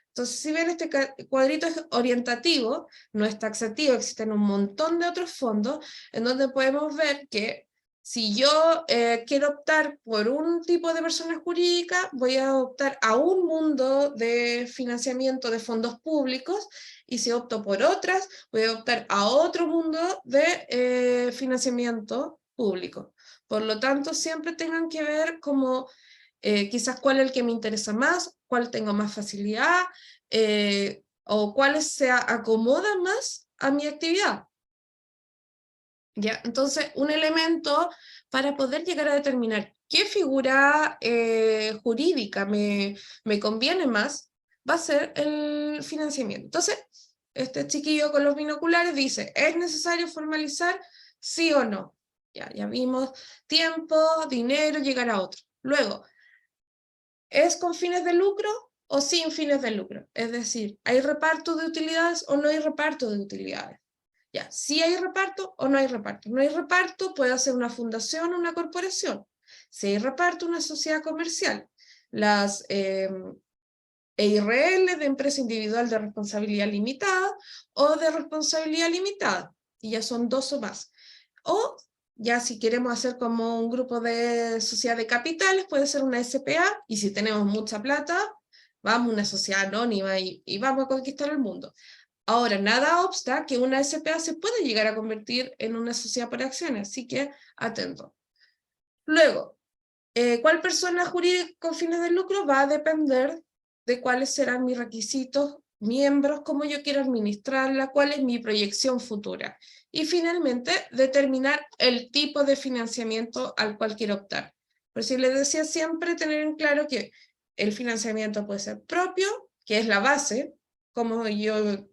Entonces, si ven, este cuadrito es orientativo, no es taxativo, existen un montón de otros fondos en donde podemos ver que si yo quiero optar por un tipo de persona jurídica, voy a optar a un mundo de financiamiento de fondos públicos, y si opto por otras, voy a optar a otro mundo de financiamiento público. Por lo tanto, siempre tengan que ver como quizás cuál es el que me interesa más, cuál tengo más facilidad, o cuáles se acomodan más a mi actividad. ¿Ya? Entonces, un elemento para poder llegar a determinar qué figura jurídica me conviene más, va a ser el financiamiento. Entonces, este chiquillo con los binoculares dice, ¿es necesario formalizar sí o no? Ya vimos tiempo, dinero, llegar a otro. Luego, ¿es con fines de lucro o sin fines de lucro? Es decir, ¿hay reparto de utilidades o no hay reparto de utilidades? Ya, ¿sí hay reparto o no hay reparto? No hay reparto, puede ser una fundación o una corporación. Si hay reparto, una sociedad comercial. Las EIRL de empresa individual de responsabilidad limitada o de responsabilidad limitada, y ya son 2 o más. O ya si queremos hacer como un grupo de sociedad de capitales, puede ser una SPA, y si tenemos mucha plata, vamos a una sociedad anónima y vamos a conquistar el mundo. Ahora, nada obsta que una SPA se puede llegar a convertir en una sociedad por acciones, así que atento. Luego, ¿cuál persona jurídica con fines de lucro? Va a depender de cuáles serán mis requisitos, miembros, cómo yo quiero administrarla, cuál es mi proyección futura. Y finalmente, determinar el tipo de financiamiento al cual quiero optar. Por si les decía, siempre tener en claro que el financiamiento puede ser propio, que es la base, como yo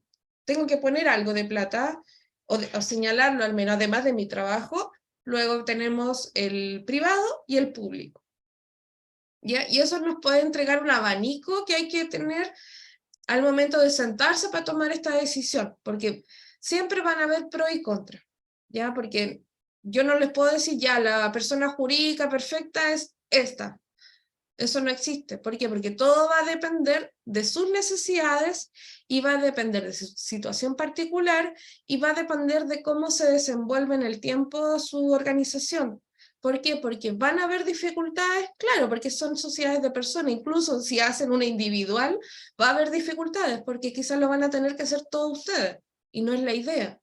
tengo que poner algo de plata, o señalarlo al menos, además de mi trabajo. Luego tenemos el privado y el público. ¿Ya? Y eso nos puede entregar un abanico que hay que tener al momento de sentarse para tomar esta decisión, porque siempre van a haber pros y contras, ¿ya? Porque yo no les puedo decir, ya, la persona jurídica perfecta es esta. Eso no existe. ¿Por qué? Porque todo va a depender de sus necesidades y va a depender de su situación particular y va a depender de cómo se desenvuelve en el tiempo su organización. ¿Por qué? Porque van a haber dificultades, claro, porque son sociedades de personas, incluso si hacen una individual, va a haber dificultades, porque quizás lo van a tener que hacer todos ustedes, y no es la idea.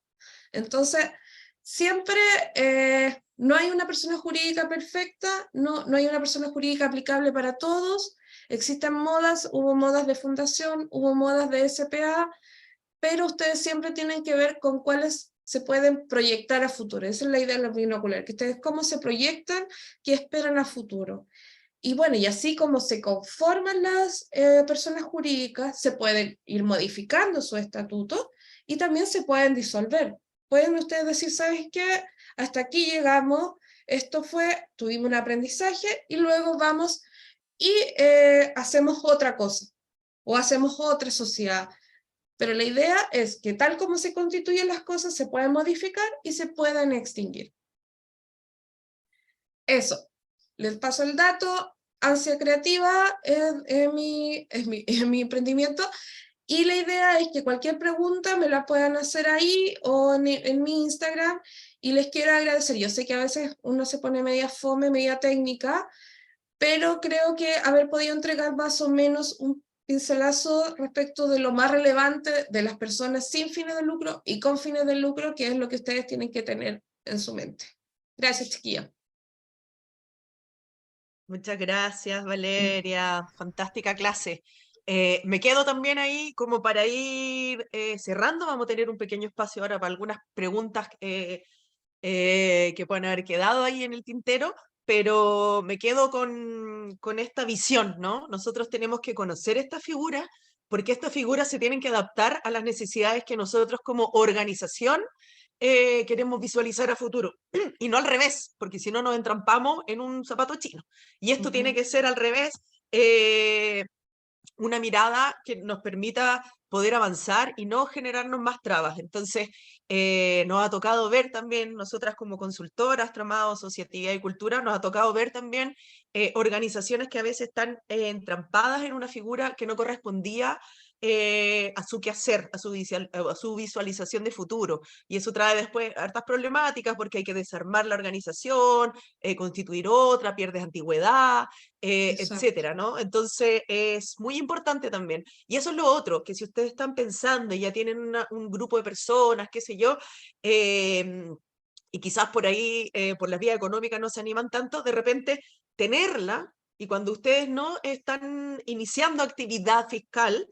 Entonces, siempre no hay una persona jurídica perfecta, no hay una persona jurídica aplicable para todos, existen modas, hubo modas de fundación, hubo modas de SPA, pero ustedes siempre tienen que ver con cuáles se pueden proyectar a futuro. Esa es la idea de los binoculares, que ustedes cómo se proyectan, qué esperan a futuro. Y bueno, y así como se conforman las personas jurídicas, se pueden ir modificando su estatuto y también se pueden disolver. Pueden ustedes decir, ¿sabes qué? Hasta aquí llegamos, esto fue, tuvimos un aprendizaje y luego vamos y hacemos otra cosa o hacemos otra sociedad. Pero la idea es que tal como se constituyen las cosas, se pueden modificar y se pueden extinguir. Eso. Les paso el dato. Ansia Creativa es mi emprendimiento. Y la idea es que cualquier pregunta me la puedan hacer ahí o en mi Instagram. Y les quiero agradecer. Yo sé que a veces uno se pone media fome, media técnica, pero creo que haber podido entregar más o menos un pincelazo respecto de lo más relevante de las personas sin fines de lucro y con fines de lucro, que es lo que ustedes tienen que tener en su mente. Gracias, chiquilla. Muchas gracias, Valeria. Fantástica clase. Me quedo también ahí como para ir cerrando. Vamos a tener un pequeño espacio ahora para algunas preguntas que pueden haber quedado ahí en el tintero, pero me quedo con esta visión, ¿no? Nosotros tenemos que conocer esta figura porque estas figuras se tienen que adaptar a las necesidades que nosotros como organización queremos visualizar a futuro, y no al revés, porque si no nos entrampamos en un zapato chino. Y esto tiene que ser al revés, una mirada que nos permita poder avanzar y no generarnos más trabas. Entonces, nos ha tocado ver también, nosotras como consultoras, Tramado, Asociatividad y Cultura, nos ha tocado ver también organizaciones que a veces están entrampadas en una figura que no correspondía a su quehacer, a su visualización de futuro. Y eso trae después hartas problemáticas porque hay que desarmar la organización, constituir otra, pierdes antigüedad, etcétera, ¿no? Entonces es muy importante también. Y eso es lo otro, que si ustedes están pensando y ya tienen un grupo de personas, qué sé yo, y quizás por ahí, por las vías económicas no se animan tanto, de repente tenerla, y cuando ustedes no están iniciando actividad fiscal,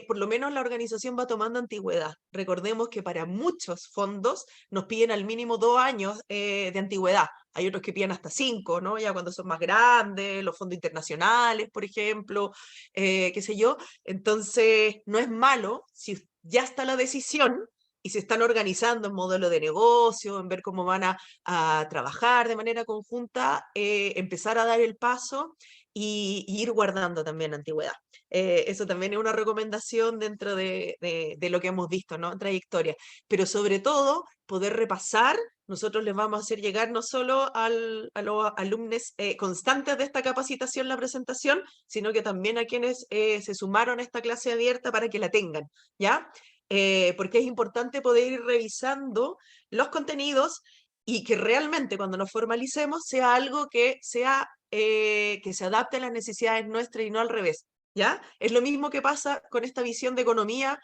por lo menos la organización va tomando antigüedad. Recordemos que para muchos fondos nos piden al mínimo 2 años de antigüedad. Hay otros que piden hasta 5, ¿no? Ya cuando son más grandes, los fondos internacionales, por ejemplo, qué sé yo. Entonces, no es malo si ya está la decisión y se están organizando en modelo de negocio, en ver cómo van a trabajar de manera conjunta, empezar a dar el paso y ir guardando también antigüedad. Eso también es una recomendación dentro de lo que hemos visto, ¿no? Trayectoria. Pero sobre todo, poder repasar. Nosotros les vamos a hacer llegar no solo a los alumnos constantes de esta capacitación, la presentación, sino que también a quienes se sumaron a esta clase abierta para que la tengan, ¿ya? Porque es importante poder ir revisando los contenidos y que realmente cuando nos formalicemos sea algo que se adapte a las necesidades nuestras y no al revés. ¿Ya? Es lo mismo que pasa con esta visión de economía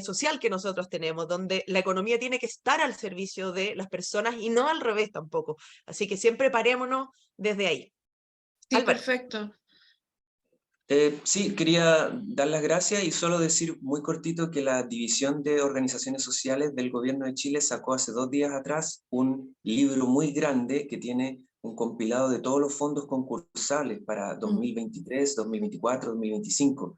social que nosotros tenemos, donde la economía tiene que estar al servicio de las personas y no al revés tampoco. Así que siempre parémonos desde ahí. Sí, Álvaro. perfecto. Sí, quería dar las gracias y solo decir muy cortito que la División de Organizaciones Sociales del Gobierno de Chile sacó hace 2 días atrás un libro muy grande que tiene un compilado de todos los fondos concursables para 2023, 2024, 2025,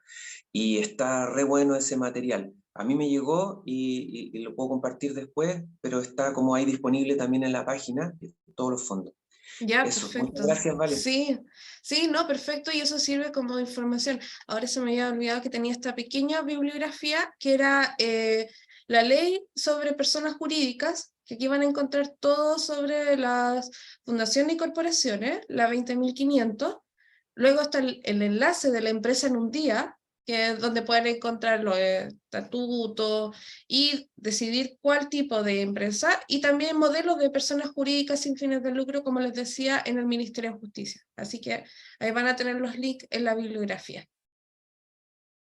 y está re bueno ese material. A mí me llegó y lo puedo compartir después, pero está como ahí disponible también en la página, todos los fondos. Ya, Eso, perfecto. muchas gracias, Vale. Sí, sí, no, perfecto, y eso sirve como información. Ahora se me había olvidado que tenía esta pequeña bibliografía que era la ley sobre personas jurídicas, que aquí van a encontrar todo sobre las fundaciones y corporaciones, la 20.500. Luego está el enlace de la empresa en un día, que es donde pueden encontrar los estatutos y decidir cuál tipo de empresa, y también modelos de personas jurídicas sin fines de lucro, como les decía, en el Ministerio de Justicia. Así que ahí van a tener los links en la bibliografía,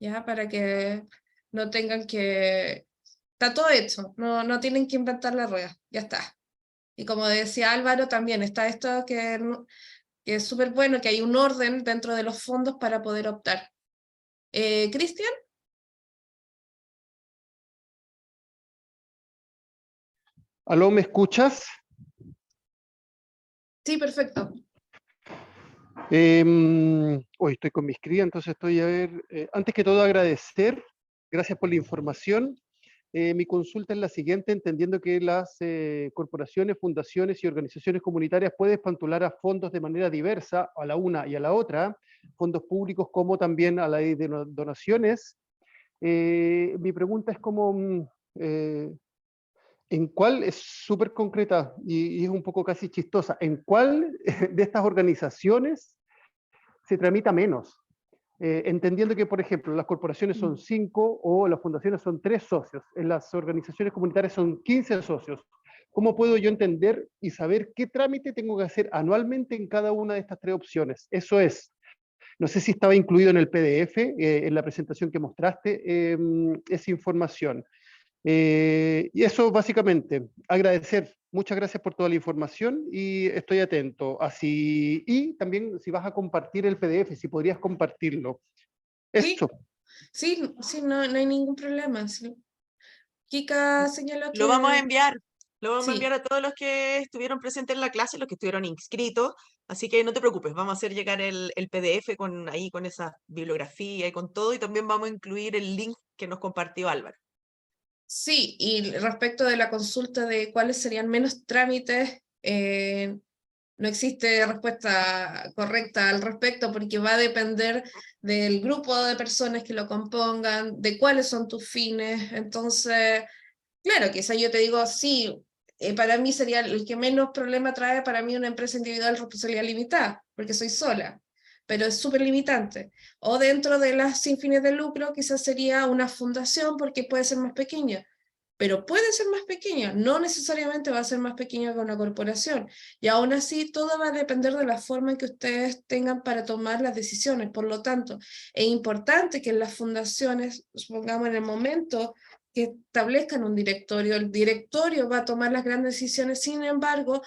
¿ya? Para que no tengan que... Está todo hecho, no tienen que inventar la rueda, ya está. Y como decía Álvaro, también está esto que es súper bueno, que hay un orden dentro de los fondos para poder optar. ¿Cristian? ¿Aló, me escuchas? Sí, perfecto. Hoy estoy con mis crías, entonces estoy a ver. Antes que todo, agradecer. Gracias por la información. Mi consulta es la siguiente, entendiendo que las corporaciones, fundaciones y organizaciones comunitarias pueden postular a fondos de manera diversa, a la una y a la otra, fondos públicos como también a la ley de donaciones. Mi pregunta es como, ¿en cuál, es súper concreta y es un poco casi chistosa, en cuál de estas organizaciones se tramita menos? Entendiendo que, por ejemplo, las corporaciones son 5 o las fundaciones son 3 socios, en las organizaciones comunitarias son 15 socios. ¿Cómo puedo yo entender y saber qué trámite tengo que hacer anualmente en cada una de estas 3 opciones? Eso es, no sé si estaba incluido en el PDF, en la presentación que mostraste, esa información. Y eso básicamente, agradecer, muchas gracias por toda la información y estoy atento. Así, y también si vas a compartir el PDF, si podrías compartirlo. Sí, Eso. Sí, sí, no hay ningún problema. Sí. Kika señaló que... Lo vamos a enviar. Lo vamos a Sí. enviar a todos los que estuvieron presentes en la clase, los que estuvieron inscritos. Así que no te preocupes, vamos a hacer llegar el PDF ahí con esa bibliografía y con todo. Y también vamos a incluir el link que nos compartió Álvaro. Sí, y respecto de la consulta de cuáles serían menos trámites, no existe respuesta correcta al respecto porque va a depender del grupo de personas que lo compongan, de cuáles son tus fines. Entonces, claro, quizá yo te digo, sí, para mí sería el que menos problema trae para mí una empresa individual responsabilidad limitada, porque soy sola, pero es súper limitante. O dentro de las sin fines de lucro, quizás sería una fundación porque puede ser más pequeña, pero puede ser más pequeña, no necesariamente va a ser más pequeña que una corporación. Y aún así, todo va a depender de la forma en que ustedes tengan para tomar las decisiones. Por lo tanto, es importante que en las fundaciones, supongamos en el momento que establezcan un directorio, el directorio va a tomar las grandes decisiones, sin embargo,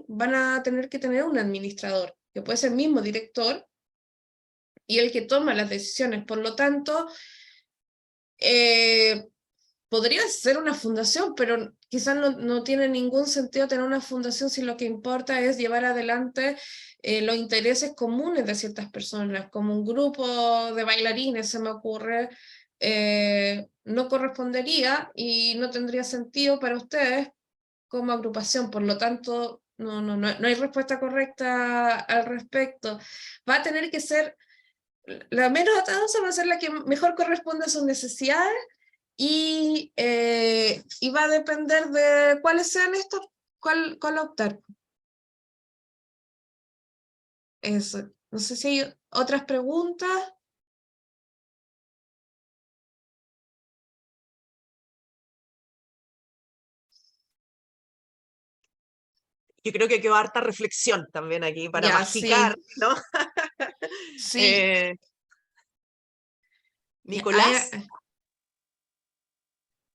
van a tener que tener un administrador, que puede ser el mismo director, y el que toma las decisiones. Por lo tanto, podría ser una fundación, pero quizás no tiene ningún sentido tener una fundación si lo que importa es llevar adelante los intereses comunes de ciertas personas, como un grupo de bailarines, se me ocurre, no correspondería y no tendría sentido para ustedes como agrupación. Por lo tanto, no hay respuesta correcta al respecto. Va a tener que ser, la menos atadosa va a ser la que mejor corresponde a sus necesidades, y va a depender de cuáles sean estos, cuál optar. Eso. No sé si hay otras preguntas. Yo creo que quedó harta reflexión también aquí para Ya, masticar, sí. ¿no? Sí. Nicolás.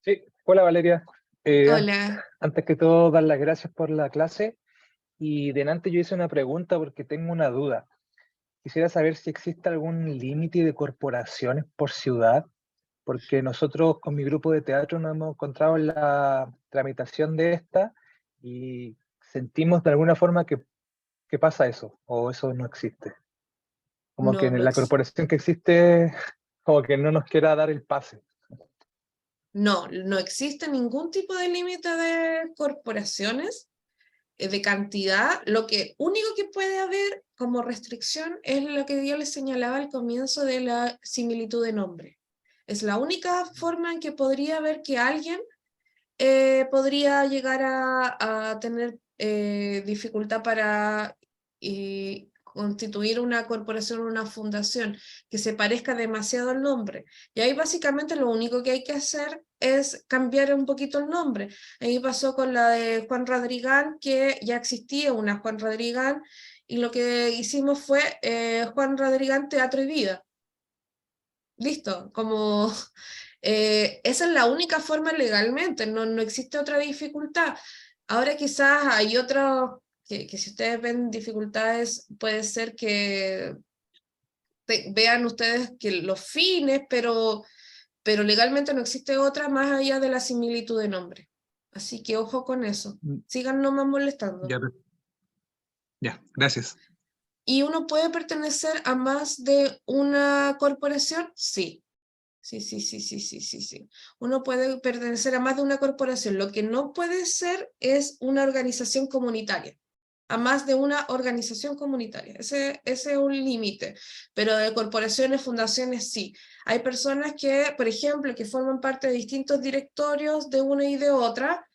Sí, hola Valeria. Hola. Antes que todo, dar las gracias por la clase. Y delante yo hice una pregunta porque tengo una duda. Quisiera saber si existe algún límite de corporaciones por ciudad, porque nosotros con mi grupo de teatro nos hemos encontrado en la tramitación de esta y sentimos de alguna forma que pasa eso, o eso no existe. Como que en la corporación que existe, como que no nos quiera dar el pase. No existe ningún tipo de límite de corporaciones, de cantidad. Lo que único que puede haber como restricción es lo que yo les señalaba al comienzo de la similitud de nombre. Es la única forma en que podría haber que alguien podría llegar a tener dificultad para constituir una corporación o una fundación que se parezca demasiado al nombre. Y ahí básicamente lo único que hay que hacer es cambiar un poquito el nombre. Ahí pasó con la de Juan Radrigán, que ya existía una Juan Radrigán, y lo que hicimos fue Juan Radrigán Teatro y Vida. Listo, como esa es la única forma legalmente, no existe otra dificultad. Ahora quizás hay otros, que si ustedes ven dificultades, puede ser que vean ustedes que los fines, pero legalmente no existe otra más allá de la similitud de nombre. Así que ojo con eso. Sigan nomás molestando. Ya, gracias. ¿Y uno puede pertenecer a más de una corporación? Sí. Sí. Uno puede pertenecer a más de una corporación. Lo que no puede ser es una organización comunitaria. A más de una organización comunitaria. Ese es un límite. Pero de corporaciones, fundaciones, sí. Hay personas que, por ejemplo, que forman parte de distintos directorios de una y de otra,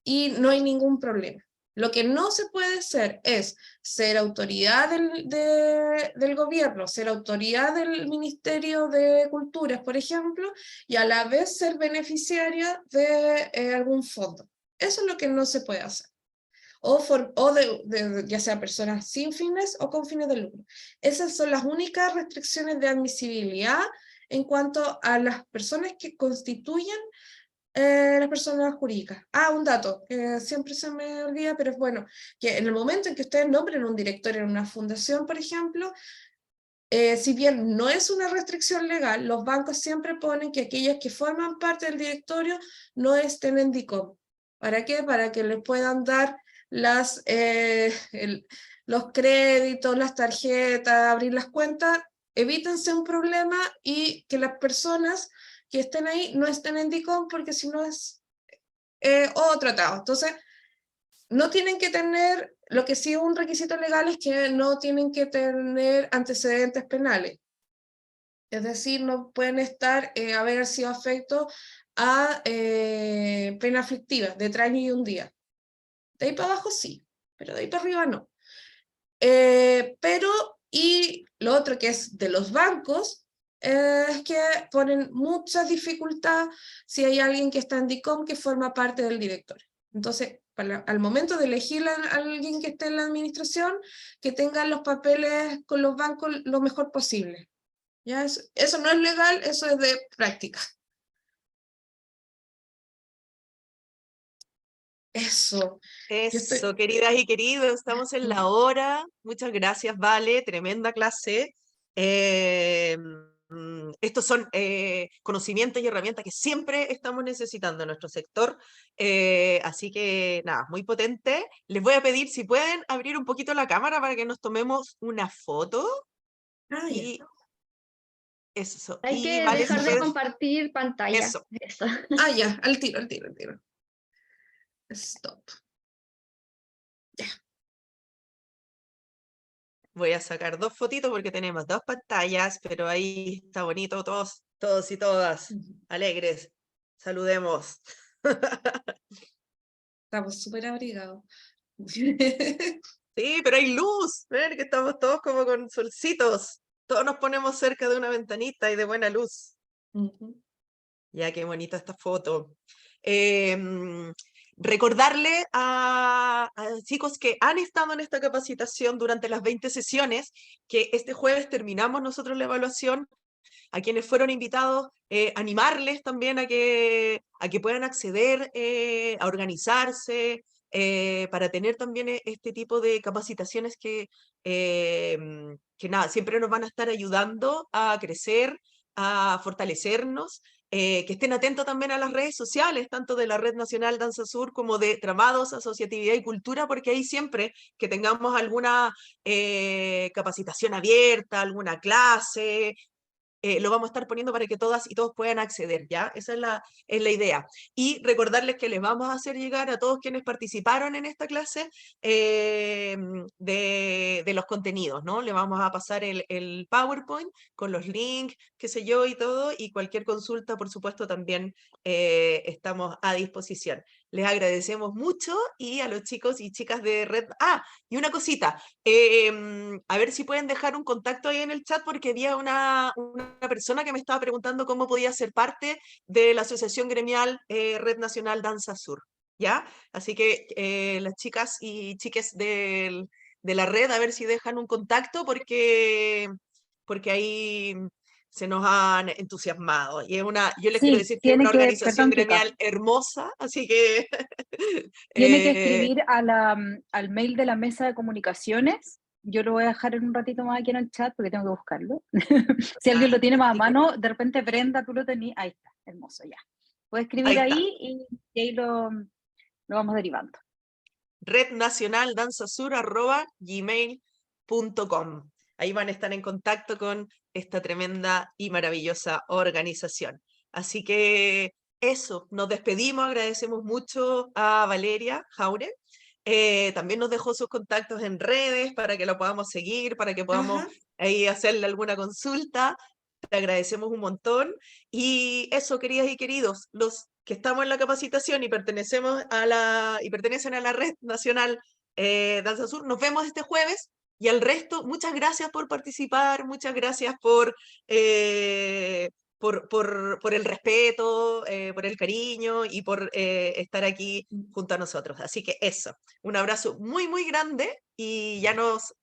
y no hay ningún problema. Lo que no se puede ser es ser autoridad del gobierno, ser autoridad del Ministerio de Culturas, por ejemplo, y a la vez ser beneficiaria de algún fondo. Eso es lo que no se puede hacer. Ya sea personas sin fines o con fines de lucro. Esas son las únicas restricciones de admisibilidad en cuanto a las personas que constituyen las personas jurídicas. Un dato que siempre se me olvida, pero es bueno, que en el momento en que ustedes nombren un director en una fundación, por ejemplo, si bien no es una restricción legal, los bancos siempre ponen que aquellos que forman parte del directorio no estén en DICOM. ¿Para qué? Para que les puedan dar los créditos, las tarjetas, abrir las cuentas. Evítense un problema y que las personas que estén ahí no estén en DICOM, porque si no es otro atado. Entonces, no tienen que tener, lo que sí es un requisito legal es que no tienen que tener antecedentes penales. Es decir, no pueden haber sido afectos a pena aflictiva de 3 años y 1 día. De ahí para abajo sí, pero de ahí para arriba no. Y lo otro que es de los bancos, es que ponen mucha dificultad si hay alguien que está en DICOM que forma parte del directorio. Entonces, al momento de elegir a alguien que esté en la administración, que tenga los papeles con los bancos lo mejor posible. ¿Ya? Eso no es legal, eso es de práctica. Eso. Eso, queridas y queridos, estamos en la hora. Muchas gracias, Vale, tremenda clase. Estos son conocimientos y herramientas que siempre estamos necesitando en nuestro sector. Así que, nada, muy potente. Les voy a pedir si pueden abrir un poquito la cámara para que nos tomemos una foto. Y eso. Hay y que Vale, dejar si de puedes... compartir pantalla. Eso. Ya, al tiro. Stop. Ya. Voy a sacar 2 fotitos porque tenemos 2 pantallas, pero ahí está bonito, todos y todas alegres. Saludemos. Estamos súper abrigados. Sí, pero hay luz, ven que estamos todos como con solcitos. Todos nos ponemos cerca de una ventanita y de buena luz. Ya, qué bonita esta foto. Recordarle a chicos que han estado en esta capacitación durante las 20 sesiones, que este jueves terminamos nosotros la evaluación. A quienes fueron invitados, animarles también a que puedan acceder, a organizarse, para tener también este tipo de capacitaciones que nada, siempre nos van a estar ayudando a crecer, a fortalecernos. Que estén atentos también a las redes sociales, tanto de la Red Nacional Danza Sur como de Tramados, Asociatividad y Cultura, porque ahí siempre que tengamos alguna capacitación abierta, alguna clase, lo vamos a estar poniendo para que todas y todos puedan acceder, ¿ya? Esa es la idea. Y recordarles que les vamos a hacer llegar a todos quienes participaron en esta clase de los contenidos, ¿no? Le vamos a pasar el PowerPoint con los links, qué sé yo, y todo, y cualquier consulta, por supuesto, también estamos a disposición. Les agradecemos mucho y a los chicos y chicas de Red... y una cosita, a ver si pueden dejar un contacto ahí en el chat porque había una persona que me estaba preguntando cómo podía ser parte de la Asociación Gremial Red Nacional Danza Sur, ¿ya? Así que las chicas y chiques de la red, a ver si dejan un contacto porque ahí se nos han entusiasmado. Y yo les quiero decir que es una organización gremial hermosa, así que... Tiene que escribir al mail de la mesa de comunicaciones. Yo lo voy a dejar en un ratito más aquí en el chat porque tengo que buscarlo. Si alguien lo tiene más a mano, de repente Brenda, tú lo tenías. Ahí está, hermoso, ya. Puedes escribir ahí y ahí lo vamos derivando. rednacionaldanzasur@gmail.com. Ahí van a estar en contacto con esta tremenda y maravillosa organización. Así que eso, nos despedimos, agradecemos mucho a Valeria Jaure. También nos dejó sus contactos en redes para que lo podamos seguir, para que podamos ahí hacerle alguna consulta. Te agradecemos un montón. Y eso, queridas y queridos, los que estamos en la capacitación y pertenecen a la Red Nacional Danza Sur, nos vemos este jueves. Y al resto, muchas gracias por participar, muchas gracias por el respeto, por el cariño y por estar aquí junto a nosotros. Así que eso, un abrazo muy, muy grande y ya nos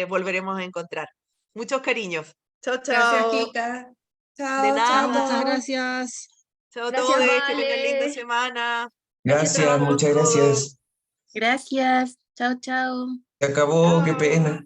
volveremos a encontrar. Muchos cariños. Chao, chao. Gracias, Kika. Chao, de nada. Muchas gracias. Chao a Gracias, todos, Vale. que tengan linda semana. Gracias, muchas gracias. Gracias. Chao, chao. Se acabó, qué pena.